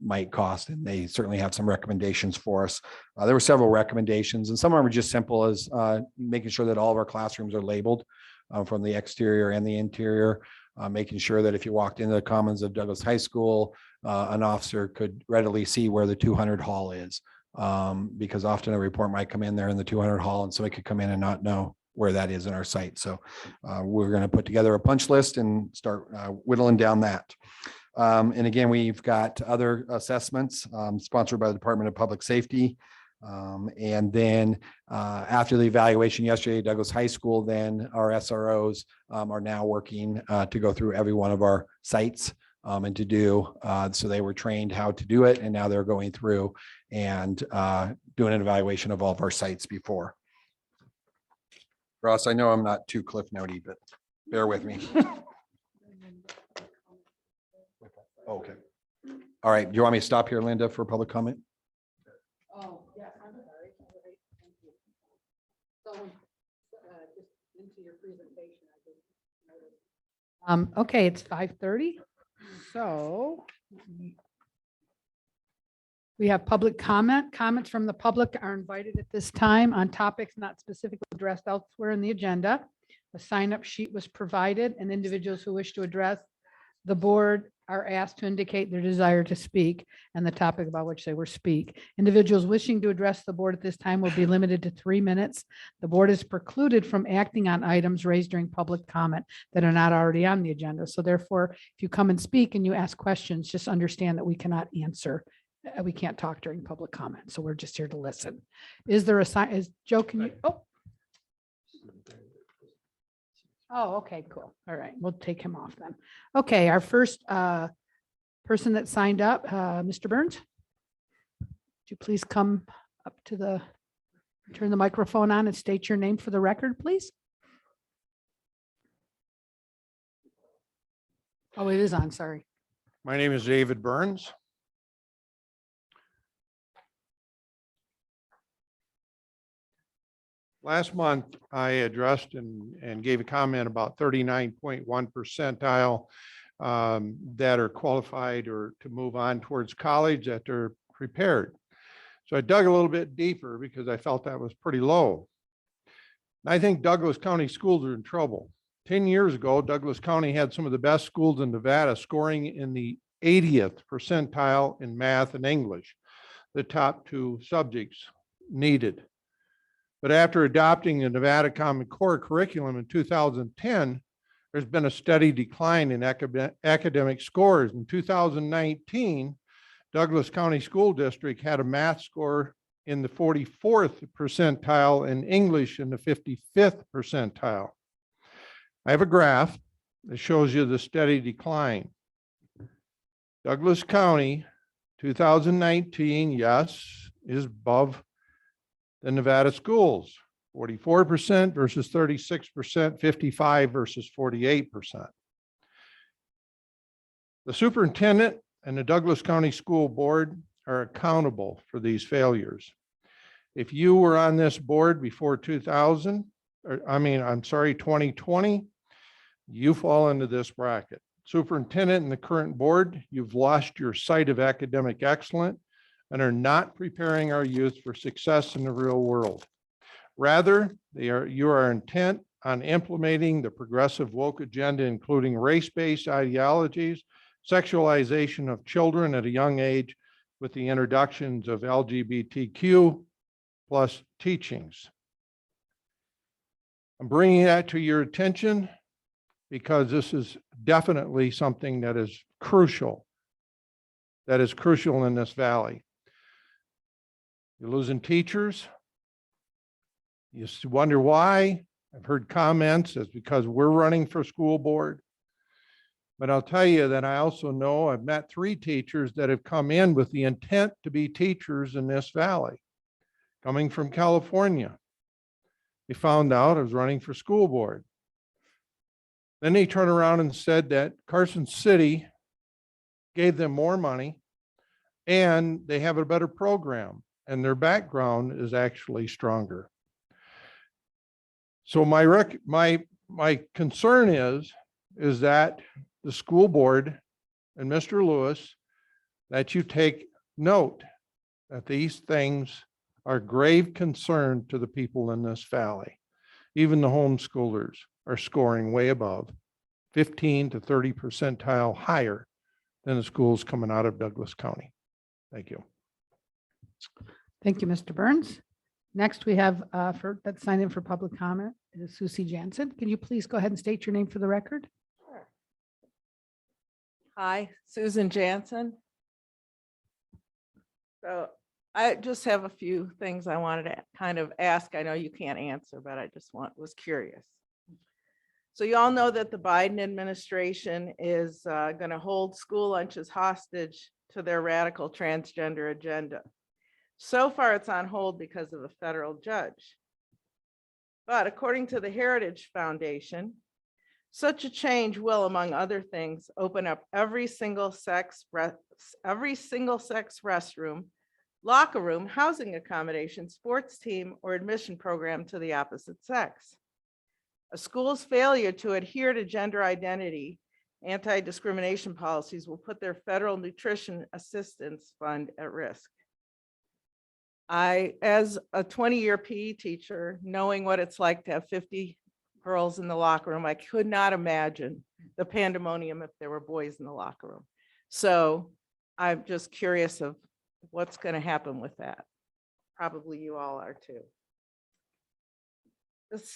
might cost. And they certainly have some recommendations for us. There were several recommendations, and some of them are just simple as making sure that all of our classrooms are labeled from the exterior and the interior, making sure that if you walked into the commons of Douglas High School, an officer could readily see where the 200 hall is. Because often a report might come in there in the 200 hall, and so it could come in and not know where that is in our site. So we're going to put together a punch list and start whittling down that. And again, we've got other assessments sponsored by the Department of Public Safety. And then after the evaluation yesterday, Douglas High School, then our SROs are now working to go through every one of our sites and to do, so they were trained how to do it, and now they're going through and doing an evaluation of all of our sites before. Ross, I know I'm not too cliff notey, but bear with me. Okay. All right. Do you want me to stop here, Linda, for public comment? Oh, yes, I'm sorry. Thank you. So, just into your presentation, I didn't notice. Okay, it's 5:30. So we have public comment. Comments from the public are invited at this time on topics not specifically addressed elsewhere in the agenda. A sign-up sheet was provided, and individuals who wish to address the board are asked to indicate their desire to speak and the topic about which they will speak. Individuals wishing to address the board at this time will be limited to 3 minutes. The board is precluded from acting on items raised during public comment that are not already on the agenda. So therefore, if you come and speak and you ask questions, just understand that we cannot answer. We can't talk during public comment. So we're just here to listen. Is there a sign? Is Joe, can you? Oh, okay, cool. All right, we'll take him off then. Okay, our first person that signed up, Mr. Burns. Would you please come up to turn the microphone on and state your name for the record, please? Oh, it is on, sorry. My name is David Burns. Last month, I addressed and gave a comment about 39.1 percentile that are qualified or to move on towards college, that they're prepared. So I dug a little bit deeper because I felt that was pretty low. And I think Douglas County schools are in trouble. 10 years ago, Douglas County had some of the best schools in Nevada, scoring in the 80th percentile in math and English, the top two subjects needed. But after adopting the Nevada Common Core curriculum in 2010, there's been a steady decline in academic scores. In 2019, Douglas County School District had a math score in the 44th percentile and English in the 55th percentile. I have a graph that shows you the steady decline. Douglas County, 2019, yes, is above the Nevada schools, 44% versus 36%, 55 versus 48%. The superintendent and the Douglas County School Board are accountable for these failures. If you were on this board before 2020, you fall into this bracket. Superintendent and the current board, you've lost your sight of academic excellence and are not preparing our youth for success in the real world. Rather, you are intent on implementing the progressive woke agenda, including race-based ideologies, sexualization of children at a young age with the introductions of LGBTQ plus teachings. I'm bringing that to your attention because this is definitely something that is crucial in this valley. You're losing teachers. You wonder why. I've heard comments it's because we're running for school board. But I'll tell you that I also know I've met 3 teachers that have come in with the intent to be teachers in this valley, coming from California. They found out I was running for school board. Then they turned around and said that Carson City gave them more money and they have a better program and their background is actually stronger. So my concern is that the school board and Mr. Lewis, that you take note that these things are grave concern to the people in this valley. Even the homeschoolers are scoring way above 15 to 30 percentile higher than the schools coming out of Douglas County. Thank you. Thank you, Mr. Burns. Next, we have that signed in for public comment is Susie Jansen. Can you please go ahead and state your name for the record? Hi, Susan Jansen. So I just have a few things I wanted to kind of ask. I know you can't answer, but I just was curious. So you all know that the Biden administration is going to hold school lunches hostage to their radical transgender agenda. So far, it's on hold because of a federal judge. But according to the Heritage Foundation, such a change will, among other things, open up every single sex restroom, locker room, housing accommodation, sports team, or admission program to the opposite sex. A school's failure to adhere to gender identity anti-discrimination policies will put their federal nutrition assistance fund at risk. As a 20-year PE teacher, knowing what it's like to have 50 girls in the locker room, I could not imagine the pandemonium if there were boys in the locker room. So I'm just curious of what's going to happen with that. Probably you all are too.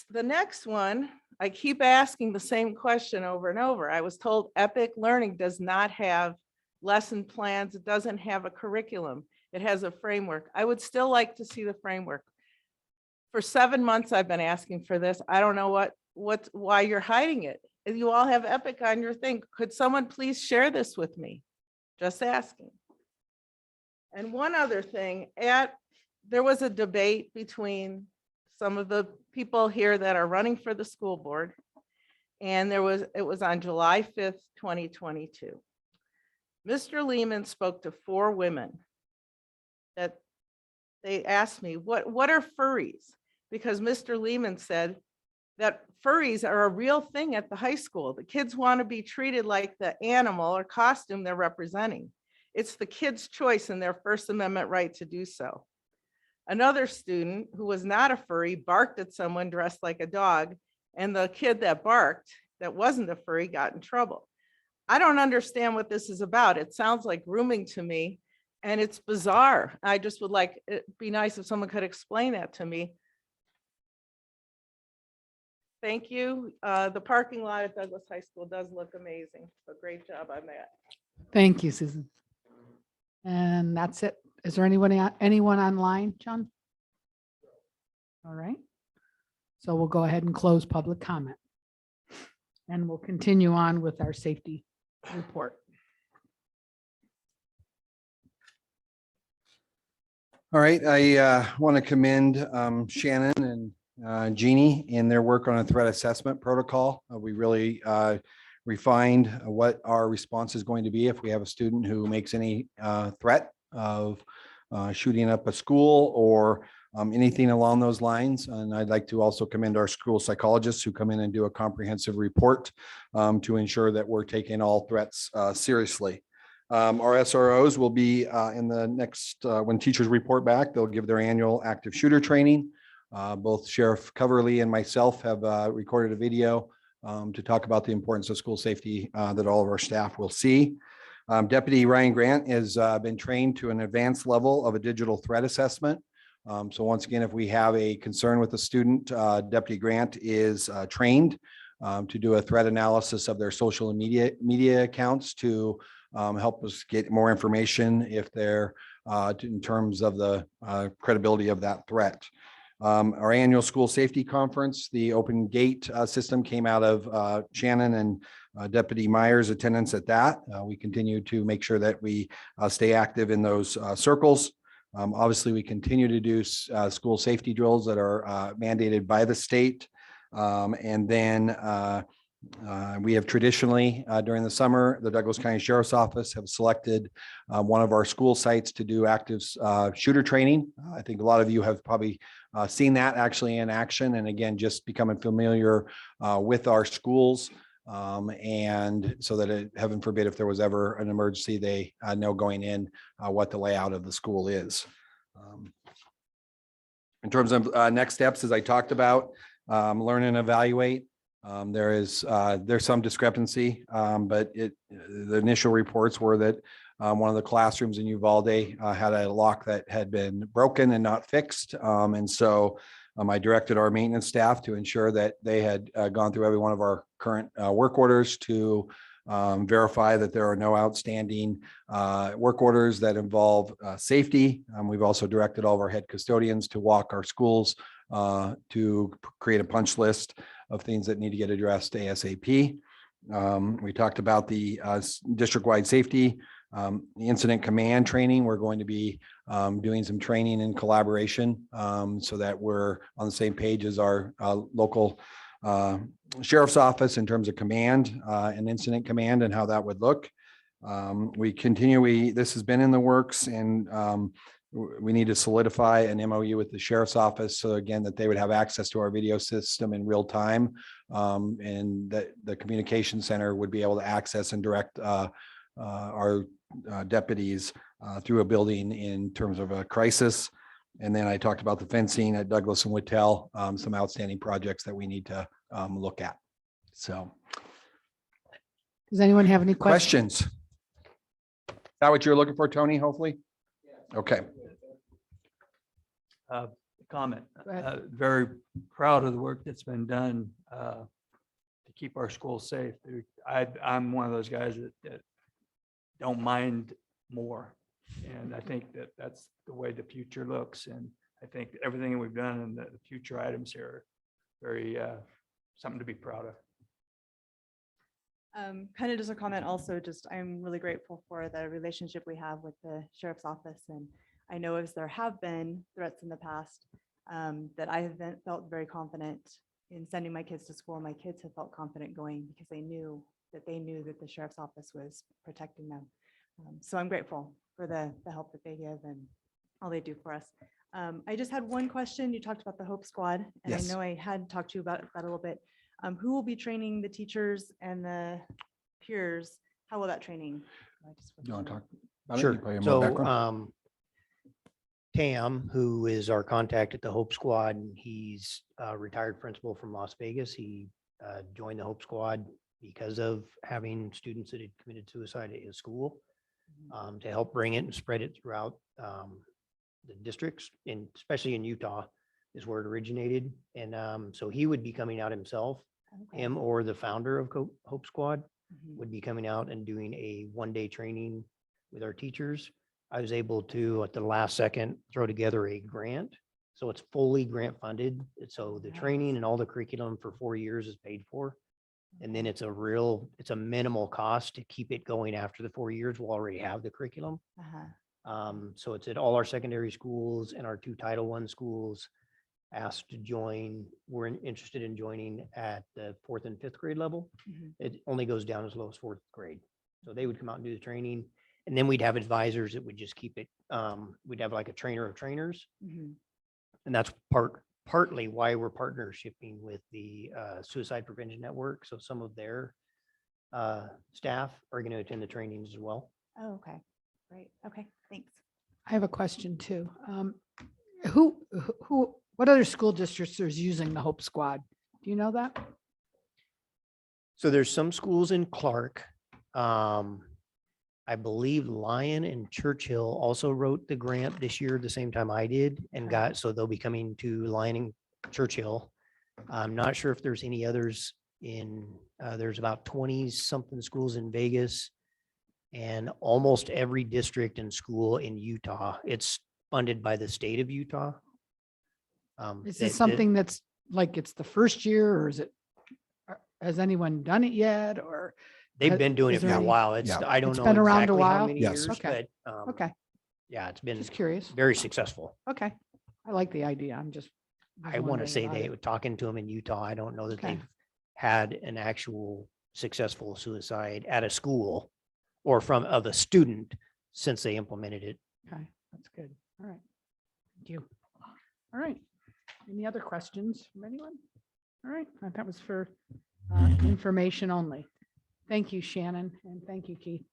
The next one, I keep asking the same question over and over. I was told Epic Learning does not have lesson plans. It doesn't have a curriculum. It has a framework. I would still like to see the framework. For 7 months, I've been asking for this. I don't know why you're hiding it. If you all have Epic on your thing, could someone please share this with me? Just asking. And one other thing, there was a debate between some of the people here that are running for the school board. And it was on July 5th, 2022. Mr. Lehman spoke to 4 women that they asked me, what are furries? Because Mr. Lehman said that furries are a real thing at the high school. The kids want to be treated like the animal or costume they're representing. It's the kids' choice and their First Amendment right to do so. Another student who was not a furry barked at someone dressed like a dog, and the kid that barked, that wasn't a furry, got in trouble. I don't understand what this is about. It sounds like grooming to me, and it's bizarre. I just would like, it'd be nice if someone could explain that to me. Thank you. The parking lot at Douglas High School does look amazing. So great job on that. Thank you, Susan. And that's it. Is there anyone online, John? All right. So we'll go ahead and close public comment. And we'll continue on with our safety report. All right, I want to commend Shannon and Jeannie in their work on a threat assessment protocol. We really refined what our response is going to be if we have a student who makes any threat of shooting up a school or anything along those lines. And I'd like to also commend our school psychologists who come in and do a comprehensive report to ensure that we're taking all threats seriously. Our SROs will be in the next, when teachers report back, they'll give their annual active shooter training. Both Sheriff Coverly and myself have recorded a video to talk about the importance of school safety that all of our staff will see. Deputy Ryan Grant has been trained to an advanced level of a digital threat assessment. So once again, if we have a concern with a student, Deputy Grant is trained to do a threat analysis of their social and media accounts to help us get more information if they're in terms of the credibility of that threat. Our annual school safety conference, the open gate system came out of Shannon and Deputy Myers' attendance at that. We continue to make sure that we stay active in those circles. Obviously, we continue to do school safety drills that are mandated by the state. And then we have traditionally during the summer, the Douglas County Sheriff's Office have selected one of our school sites to do active shooter training. I think a lot of you have probably seen that actually in action, and again, just becoming familiar with our schools. And so that heaven forbid, if there was ever an emergency, they know going in what the layout of the school is. In terms of next steps, as I talked about, learn and evaluate. There's some discrepancy, but the initial reports were that one of the classrooms in Uvalde had a lock that had been broken and not fixed. And so I directed our maintenance staff to ensure that they had gone through every one of our current work orders to verify that there are no outstanding work orders that involve safety. We've also directed all of our head custodians to walk our schools to create a punch list of things that need to get addressed ASAP. We talked about the district-wide safety incident command training. We're going to be doing some training in collaboration so that we're on the same page as our local sheriff's office in terms of command and incident command and how that would look. This has been in the works, and we need to solidify an MOU with the sheriff's office. So again, that they would have access to our video system in real time, and that the communication center would be able to access and direct our deputies through a building in terms of a crisis. And then I talked about the fencing at Douglas and Whitell, some outstanding projects that we need to look at. So. Does anyone have any questions? Questions? Is that what you're looking for, Tony, hopefully? Okay. Comment. Go ahead. Very proud of the work that's been done to keep our schools safe. I'm one of those guys that don't mind more. And I think that that's the way the future looks. And I think everything we've done and the future items here are very something to be proud of. Kind of just a comment also, just I'm really grateful for the relationship we have with the sheriff's office. And I know as there have been threats in the past, that I have felt very confident in sending my kids to school. My kids have felt confident going because they knew that the sheriff's office was protecting them. So I'm grateful for the help that they give and all they do for us. I just had one question. You talked about the Hope Squad, and Yes. I know I had talked to you about that a little bit. Who will be training the teachers and the peers? How will that training? You want to talk about it? Sure. You probably have more So, background. Tam, who is our contact at the Hope Squad, and he's a retired principal from Las Vegas. He joined the Hope Squad because of having students that had committed suicide at his school, to help bring it and spread it throughout the districts, and especially in Utah is where it originated. And so he would be coming out himself, him or the founder of Hope Squad would be coming out and doing a one-day training with our teachers. I was able to, at the last second, throw together a grant. So it's fully grant funded. So the training and all the curriculum for 4 years is paid for. And then it's a minimal cost to keep it going after the 4 years. We'll already have the curriculum. So it's at all our secondary schools and our 2 Title I schools. Asked to join. We're interested in joining at the 4th and 5th grade level. It only goes down as low as 4th grade. So they would come out and do the training. And then we'd have advisors that would just keep it. We'd have like a trainer of trainers. And that's partly why we're partnershiping with the Suicide Prevention Network. So some of their staff are going to attend the trainings as well. Oh, okay. Great. Okay. Thanks. I have a question too. What other school districts are using the Hope Squad? Do you know that? So there's some schools in Clark. I believe Lyon and Churchill also wrote the grant this year, the same time I did, and so they'll be coming to Lyon and Churchill. I'm not sure if there's any others there's about 20 something schools in Vegas, and almost every district and school in Utah. It's funded by the state of Utah. Is this something that's like, it's the first year, or has anyone done it yet, or? They've been doing it is for there a any- while. Yeah. I don't It's know been around a exactly how while? many Yes. years, Okay. but Okay, yeah, it's been just curious. very successful. Okay, I like the idea. I'm just. I want to wondering say about they it. were talking to them in Utah. I don't know that Okay. they've had an actual successful suicide at a school or of a student since they implemented it. Okay, that's good. All right. Thank you. All right. Any other questions from anyone? All right, that was for information only. Thank you, Shannon, and thank you, Keith.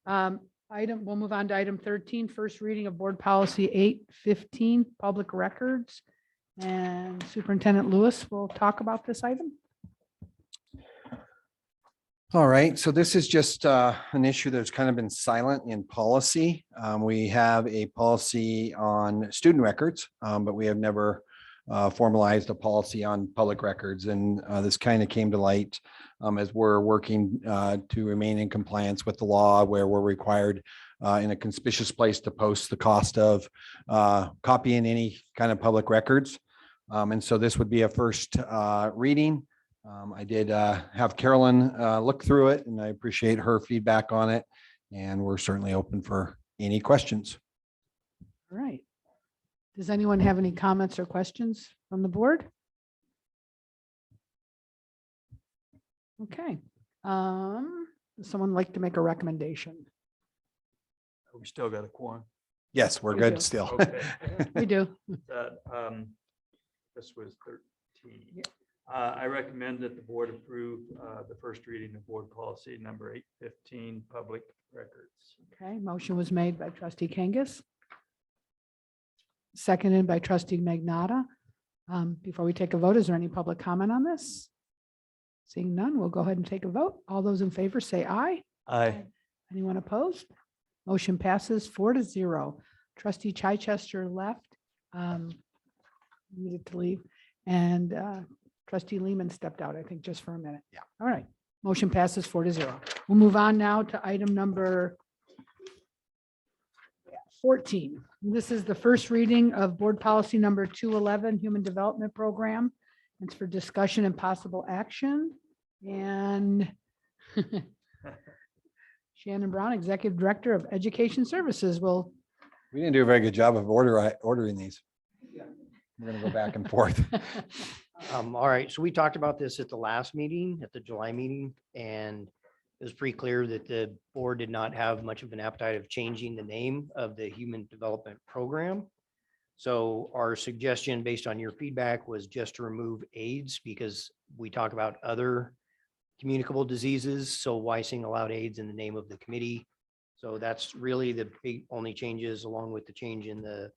We'll move on to item 13, first reading of Board Policy 815, Public Records. And Superintendent Lewis will talk about this item. All right, so this is just an issue that's kind of been silent in policy. We have a policy on student records, but we have never formalized a policy on public records. And this kind of came to light as we're working to remain in compliance with the law, where we're required in a conspicuous place to post the cost of copying any kind of public records. And so this would be a first reading. I did have Carolyn look through it, and I appreciate her feedback on it. And we're certainly open for any questions. All right. Does anyone have any comments or questions from the board? Okay. Does someone like to make a recommendation? We still got a quorum. Yes, we're We good do. still. Okay. We do. That, this was 13. I recommend that the board approve the first reading of board policy number 815, public records. Okay, motion was made by trustee Kangas. Seconded by trustee Magnata. Before we take a vote, is there any public comment on this? Seeing none, we'll go ahead and take a vote. All those in favor say aye. Aye. Anyone opposed? Motion passes 4-0. Trustee Chichester left. Needed to leave. And trustee Lehman stepped out, I think, just for a minute. Yeah. All right. Motion passes 4-0. We'll move on now to item number 14. This is the first reading of board policy number 211, Human Development Program. It's for discussion and possible action. And Shannon Brown, Executive Director of Education Services, will. We didn't do a very good job of ordering these. We're going to go back and forth. All right, so we talked about this at the last meeting, at the July meeting, and it was pretty clear that the board did not have much of an appetite of changing the name of the Human Development Program. So our suggestion, based on your feedback, was just to remove AIDS, because we talk about other communicable diseases. So why single out AIDS in the name of the committee? So that's really the big only changes, along with the change in the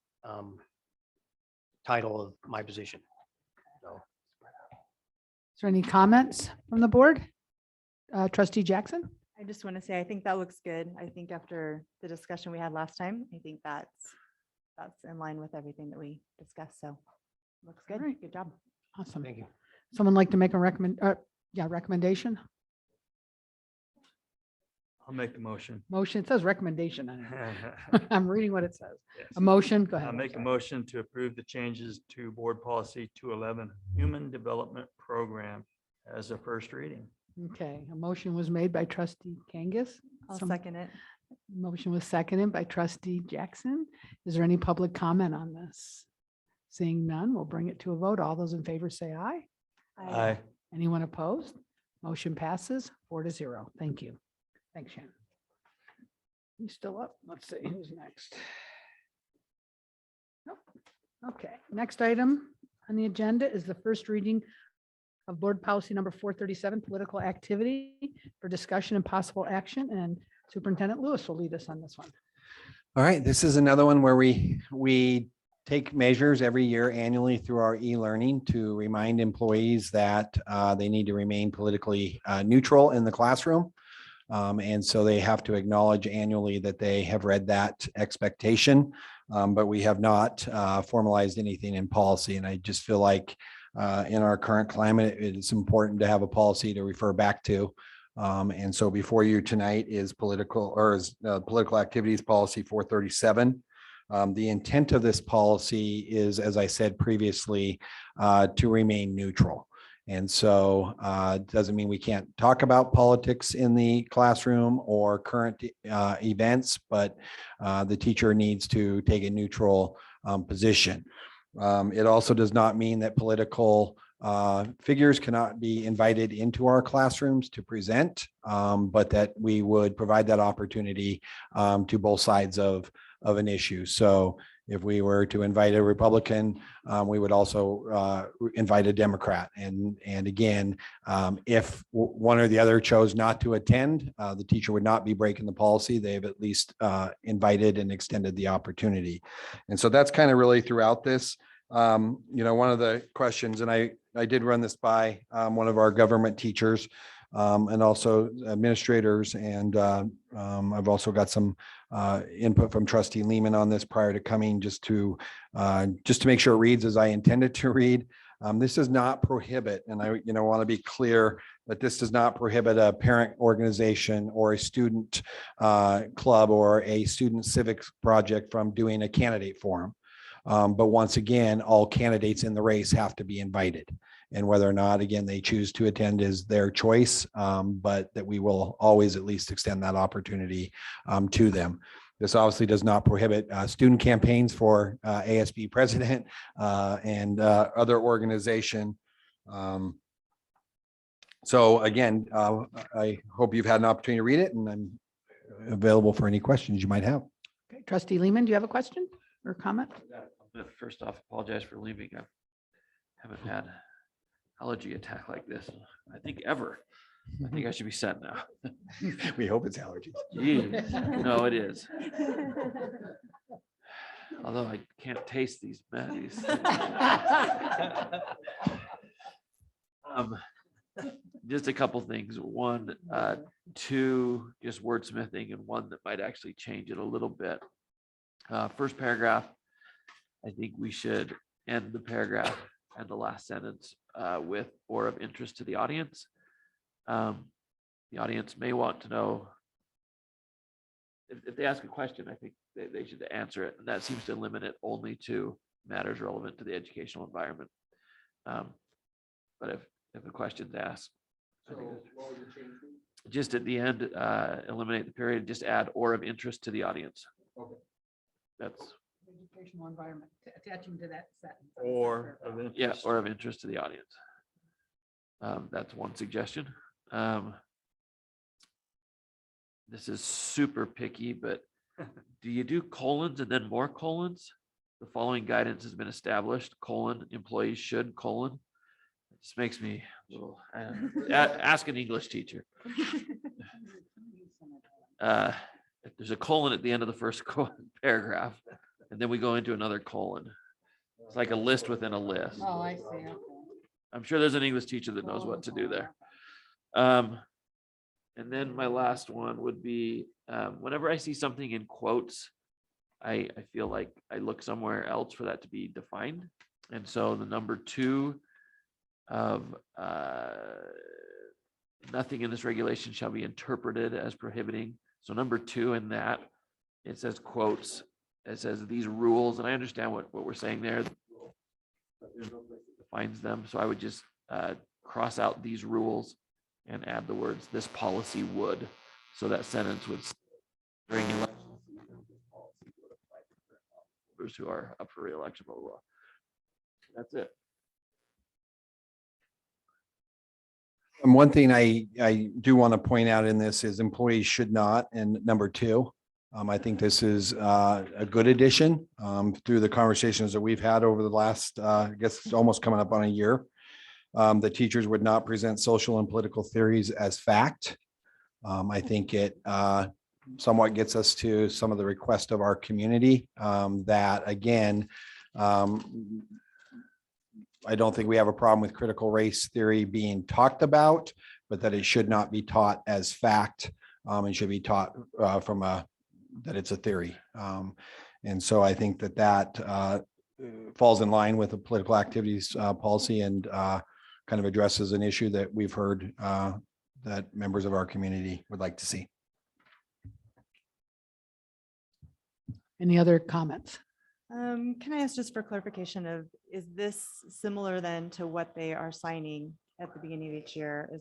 title of my position. So. Is there any comments from the board? Trustee Jackson? I just want to say, I think that looks good. I think after the discussion we had last time, I think that's in line with everything that we discussed. So looks good. All right. Good job. Awesome. Thank you. Someone like to make a recommendation? I'll make the motion. Motion, it says recommendation on it. I'm reading what it says. Yes. A motion, go ahead. I'll make a motion to approve the changes to board policy 211, Human Development Program, as a first reading. Okay, a motion was made by trustee Kangas. I'll Some- second it. Motion was seconded by trustee Jackson. Is there any public comment on this? Seeing none, we'll bring it to a vote. All those in favor say aye. Aye. Anyone opposed? Motion passes 4-0. Thank you. Thanks, Shannon. You still up? Let's see who's next. Nope. Okay, next item on the agenda is the first reading of board policy number 437, political activity, for discussion and possible action. And Superintendent Lewis will lead us on this one. All right, this is another one where we take measures every year annually through our e-learning to remind employees that they need to remain politically neutral in the classroom. And so they have to acknowledge annually that they have read that expectation, but we have not formalized anything in policy. And I just feel like in our current climate, it's important to have a policy to refer back to. And so before you tonight is political activities policy 437. The intent of this policy is, as I said previously, to remain neutral. And so it doesn't mean we can't talk about politics in the classroom or current events, but the teacher needs to take a neutral position. It also does not mean that political figures cannot be invited into our classrooms to present, but that we would provide that opportunity to both sides of an issue. So if we were to invite a Republican, we would also invite a Democrat. And again, if one or the other chose not to attend, the teacher would not be breaking the policy. They've at least invited and extended the opportunity. And so that's kind of really throughout this. One of the questions, and I did run this by one of our government teachers, and also administrators. And I've also got some input from Trustee Lehman on this prior to coming, just to make sure it reads as I intended to read. This does not prohibit, and I want to be clear that this does not prohibit a parent organization or a student club or a student civics project from doing a candidate forum. But once again, all candidates in the race have to be invited. And whether or not, again, they choose to attend is their choice, but that we will always at least extend that opportunity to them. This obviously does not prohibit student campaigns for ASB president and other organization. So again, I hope you've had an opportunity to read it, and I'm available for any questions you might have. Okay, Trustee Lehman, do you have a question or comment? First off, apologize for leaving. I haven't had allergy attack like this, I think ever. I think I should be set now. We hope it's allergies. Jeez, no, it is. Although I can't taste these Matties. Just a couple things. One, two, just wordsmithing, and one that might actually change it a little bit. First paragraph, I think we should end the paragraph and the last sentence with "or of interest to the audience." The audience may want to know, if they ask a question, I think they should answer it. And that seems to limit it only to matters relevant to the educational environment. But if a question's asked, I think just at the end, eliminate the period, just add "or of interest to the audience." Okay. That's, Educational environment, attaching to that sentence. Or of interest. yeah, or of interest to the audience. That's one suggestion. This is super picky, but do you do colons and then more colons? The following guidance has been established, employees should, it just makes me a little, ask an English teacher. If there's a colon at the end of the first paragraph, and then we go into another colon. It's like a list within a list. Oh, I see. Okay. I'm sure there's an English teacher that knows what to do there. And then my last one would be, whenever I see something in quotes, I feel like I look somewhere else for that to be defined. And so the number 2 of nothing in this regulation shall be interpreted as prohibiting. So number 2 in that, it says quotes, it says these rules, and I understand what we're saying there. But there's no place that defines them. So I would just cross out these rules and add the words "this policy would." So that sentence would, during election season, this policy would apply to members who are up for re-election, blah, blah, blah. That's it. And one thing I do want to point out in this is employees should not, and number 2, I think this is a good addition through the conversations that we've had over the last, I guess it's almost coming up on a year. The teachers would not present social and political theories as fact. I think it somewhat gets us to some of the request of our community that, again, I don't think we have a problem with critical race theory being talked about, but that it should not be taught as fact and should be taught from that it's a theory. And so I think that falls in line with the political activities policy and kind of addresses an issue that we've heard that members of our community would like to see. Any other comments? Can I ask just for clarification of, is this similar then to what they are signing at the beginning of each year?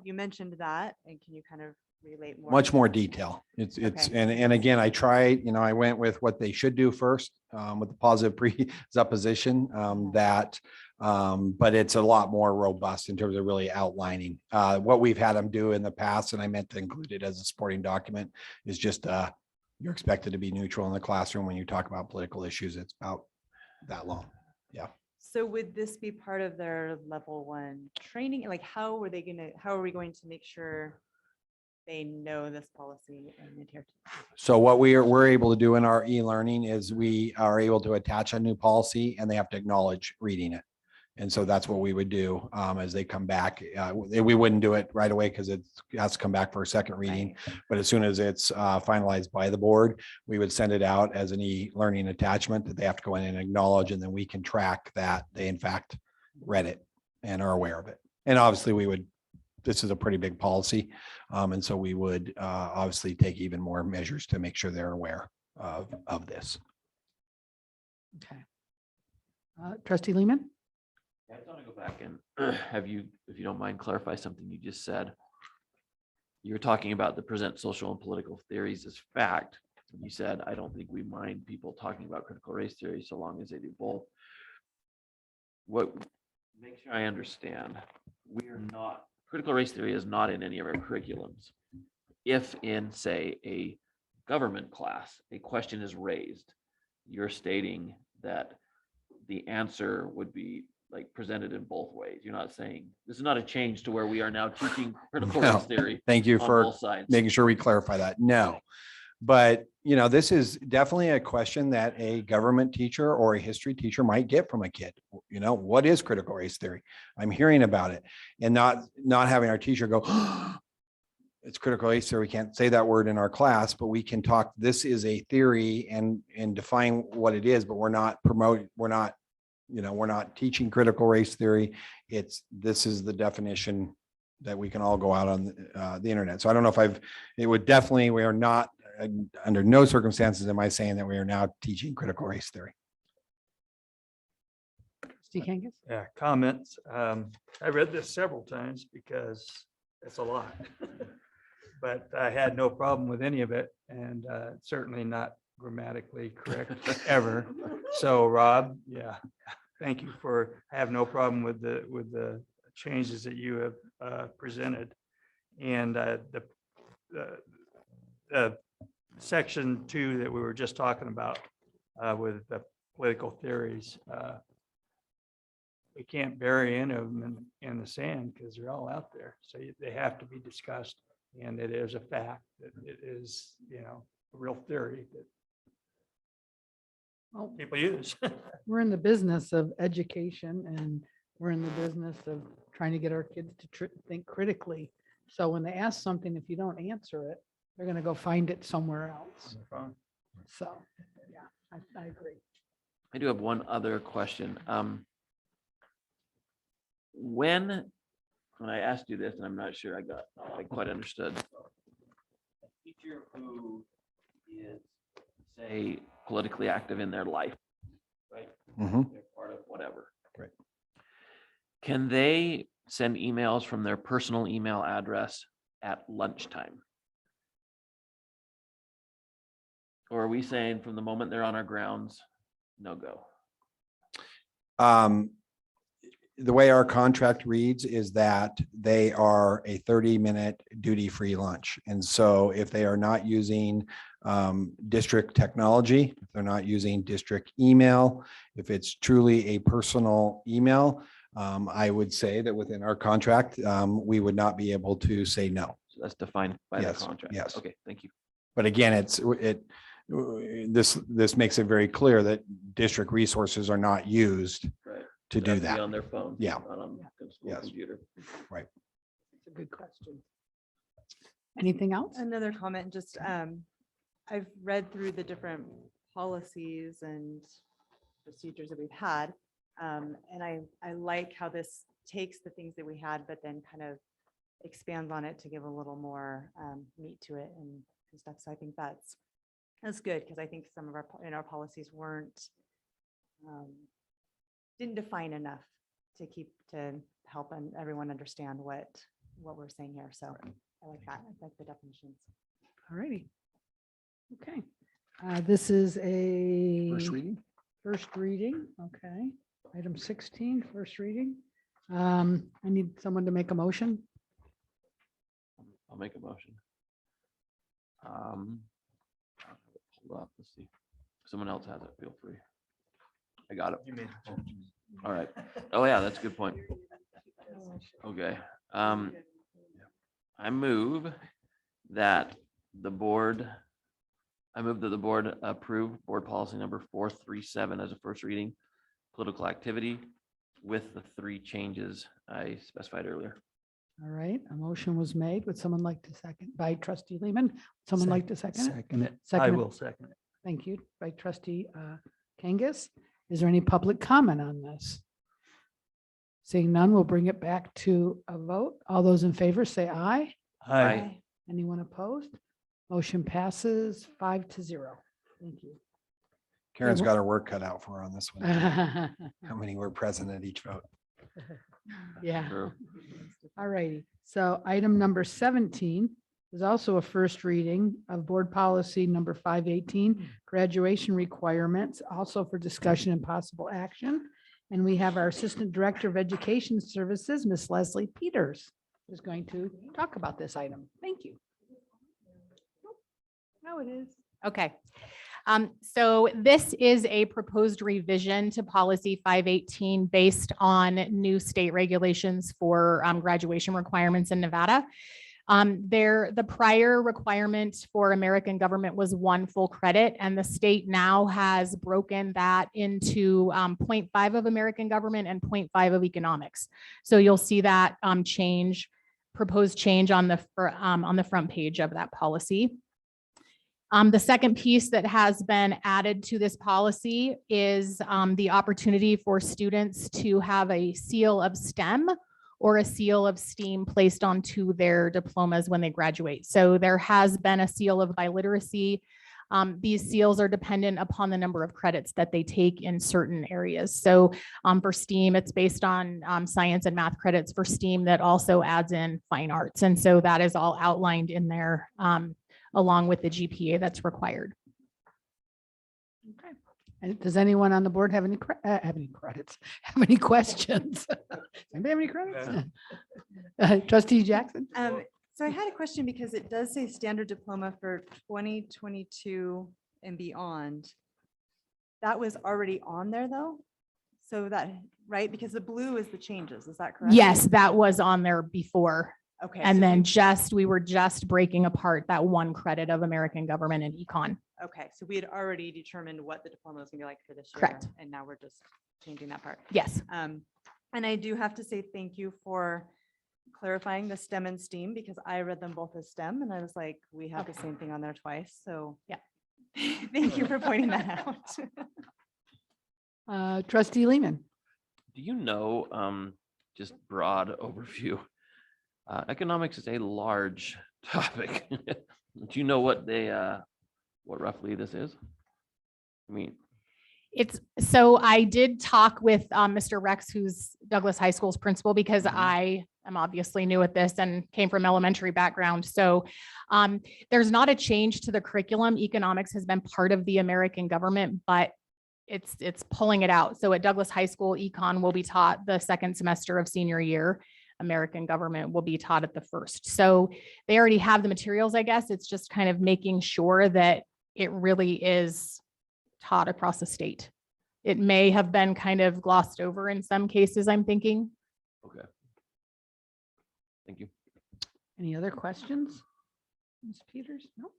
You mentioned that, and can you kind of relate more? Much more detail. It's Okay. and again, I tried, I went with what they should do first with the positive presupposition but it's a lot more robust in terms of really outlining what we've had them do in the past. And I meant to include it as a supporting document is just you're expected to be neutral in the classroom when you talk about political issues. It's about that long. Yeah. So would this be part of their level 1 training? Like, how are we going to make sure they know this policy and adhere to it? So what we're able to do in our e-learning is we are able to attach a new policy and they have to acknowledge reading it. And so that's what we would do as they come back. We wouldn't do it right away because it has to come back for a second reading. But as soon as it's finalized by the board, we would send it out as an e-learning attachment that they have to go in and acknowledge, and then we can track that they in fact read it and are aware of it. And obviously this is a pretty big policy. And so we would obviously take even more measures to make sure they're aware of this. Okay. Trustee Lehman? I just want to go back and have you, if you don't mind, clarify something you just said. You were talking about the present social and political theories as fact. You said, I don't think we mind people talking about critical race theory so long as they do both. What, make sure I understand, we are not, critical race theory is not in any of our curriculums. If in, say, a government class, a question is raised, you're stating that the answer would be like presented in both ways. You're not saying, this is not a change to where we are now teaching critical No. race theory. Thank you on for both sides. making sure we clarify that. No. But, this is definitely a question that a government teacher or a history teacher might get from a kid. What is critical race theory? I'm hearing about it, and not having our teacher go, it's critical race theory. We can't say that word in our class, but we can talk. This is a theory and define what it is, but we're not promoting, we're not teaching critical race theory. This is the definition that we can all go out on the internet. So I don't know if we are not, under no circumstances am I saying that we are now teaching critical race theory. Trustee Kangas? Yeah, comments. I read this several times because it's a lot. But I had no problem with any of it, and certainly not grammatically correct ever. So Rob, yeah, thank you I have no problem with the changes that you have presented. And the section 2 that we were just talking about with the political theories, we can't bury any of them in the sand because they're all out there. So they have to be discussed. And it is a fact that it is, a real theory that Well, people use. we're in the business of education, and we're in the business of trying to get our kids to think critically. So when they ask something, if you don't answer it, they're going to go find it somewhere else. So, yeah, I agree. I do have one other question. When I asked you this, and I'm not sure I quite understood. A teacher who is, say, politically active in their life, right? Mm-hmm. They're part of whatever. Right. Can they send emails from their personal email address at lunchtime? Or are we saying from the moment they're on our grounds, no go? The way our contract reads is that they are a 30-minute duty-free lunch. And so if they are not using district technology, if they're not using district email, if it's truly a personal email, I would say that within our contract, we would not be able to say no. So that's defined by the Yes, contract. yes. Okay, thank you. But again, this makes it very clear that district resources are not used Right. to They do have be that. on their phone. Yeah. Not on the school Yes. computer. It's a good question. Anything else? Another comment, just, I've read through the different policies and procedures that we've had. And I like how this takes the things that we had, but then kind of expands on it to give a little more meat to it and stuff. So I think that's good, because I think some of our policies didn't define enough to help everyone understand what we're saying here. So I like that. I like the definitions. All righty. Okay. This is a first reading. Okay. Item 16, first reading. I need someone to make a motion. I'll make a motion. Hold up, let's see. If someone else has it, feel free. I got it. All right. Oh yeah, that's a good point. Okay. I move that the board approve board policy number 437 as a first reading, political activity, with the 3 changes I specified earlier. All right, a motion was made. Would someone like to second by trustee Lehman? Someone like to second it? Second it. I Second it. will second it. Thank you. By trustee Kangas. Is there any public comment on this? Seeing none, we'll bring it back to a vote. All those in favor say aye. Aye. Anyone opposed? Motion passes 5-0. Thank you. Karen's got her work cut out for her on this one. How many were present at each vote? Yeah. True. All righty. So item number 17 is also a first reading of board policy number 518, graduation requirements, also for discussion and possible action. And we have our Assistant Director of Education Services, Miss Leslie Peters, is going to talk about this item. Thank you. No, it is. Okay. So this is a proposed revision to policy 518 based on new state regulations for graduation requirements in Nevada. The prior requirement for American government was 1 full credit, and the state now has broken that into 0.5 of American government and 0.5 of economics. So you'll see that proposed change on the front page of that policy. The second piece that has been added to this policy is the opportunity for students to have a seal of STEM or a seal of STEAM placed onto their diplomas when they graduate. So there has been a seal of biliteracy. These seals are dependent upon the number of credits that they take in certain areas. So for STEAM, it's based on science and math credits. For STEAM, that also adds in fine arts. And so that is all outlined in there along with the GPA that's required. Okay. And does anyone on the board have any credits? Have any questions? Anybody have any credits? Trustee Jackson? So I had a question because it does say standard diploma for 2022 and beyond. That was already on there though? So that, right? Because the blue is the changes, is that correct? Yes, that was on there before. Okay. And so then we were just breaking apart that 1 credit of American government and econ. okay, so we had already determined what the diploma was gonna be like for this year. Correct. And now we're just changing that part. Yes. And I do have to say thank you for clarifying the STEM and STEAM because I read them both as STEM and I was like, we have the same thing on there twice. So yeah, thank you for pointing that out. Trustee Lehman? Do you know, just broad overview, economics is a large topic. Do you know what roughly this is? I mean, so I did talk with Mr. Rex, who's Douglas High School's principal, because I am obviously new at this and came from elementary background. So there's not a change to the curriculum. Economics has been part of the American government, but it's pulling it out. So at Douglas High School, econ will be taught the second semester of senior year. American government will be taught at the first. So they already have the materials, I guess. It's just kind of making sure that it really is taught across the state. It may have been kind of glossed over in some cases, I'm thinking. okay. Thank you. Any other questions? Ms. Peters? Nope.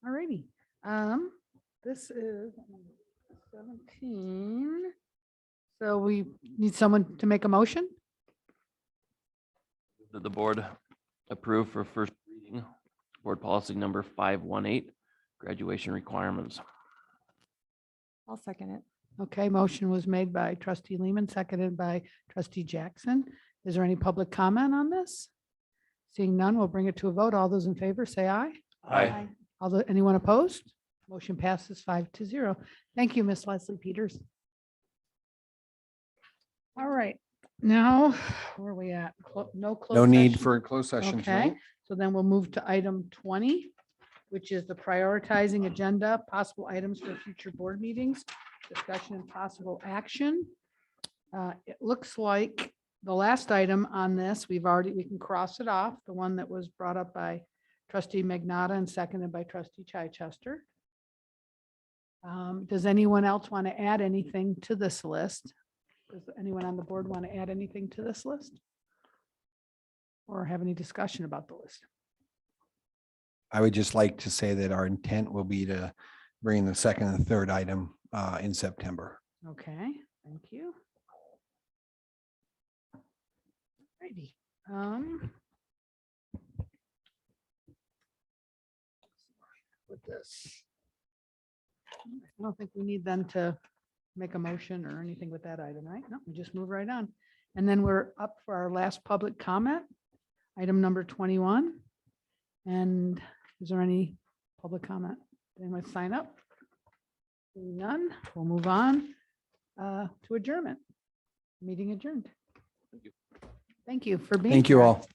All righty. This is 17. So we need someone to make a motion? That the board approve for first reading, board policy number 518, graduation requirements. I'll second it. Okay, motion was made by trustee Lehman, seconded by trustee Jackson. Is there any public comment on this? Seeing none, we'll bring it to a vote. All those in favor say aye. Aye. Anyone opposed? Motion passes 5-0. Thank you, Miss Leslie Peters. All right, now where are we at? No closed No need session? for a closed session Okay, tonight. so then we'll move to item 20, which is the prioritizing agenda, possible items for future board meetings, discussion and possible action. It looks like the last item on this, we can cross it off, the one that was brought up by trustee Magnata and seconded by trustee Chichester. Does anyone else want to add anything to this list? Does anyone on the board want to add anything to this list? Or have any discussion about the list? I would just like to say that our intent will be to bring the second and third item in September. Okay, thank you. righty. With this. I don't think we need them to make a motion or anything with that item, right? No, we just move right on. And then we're up for our last public comment, item number 21. And is there any public comment? Anyone sign up? Seeing none, we'll move on to adjournment. Meeting adjourned. Thank you for being. Thank you here. all.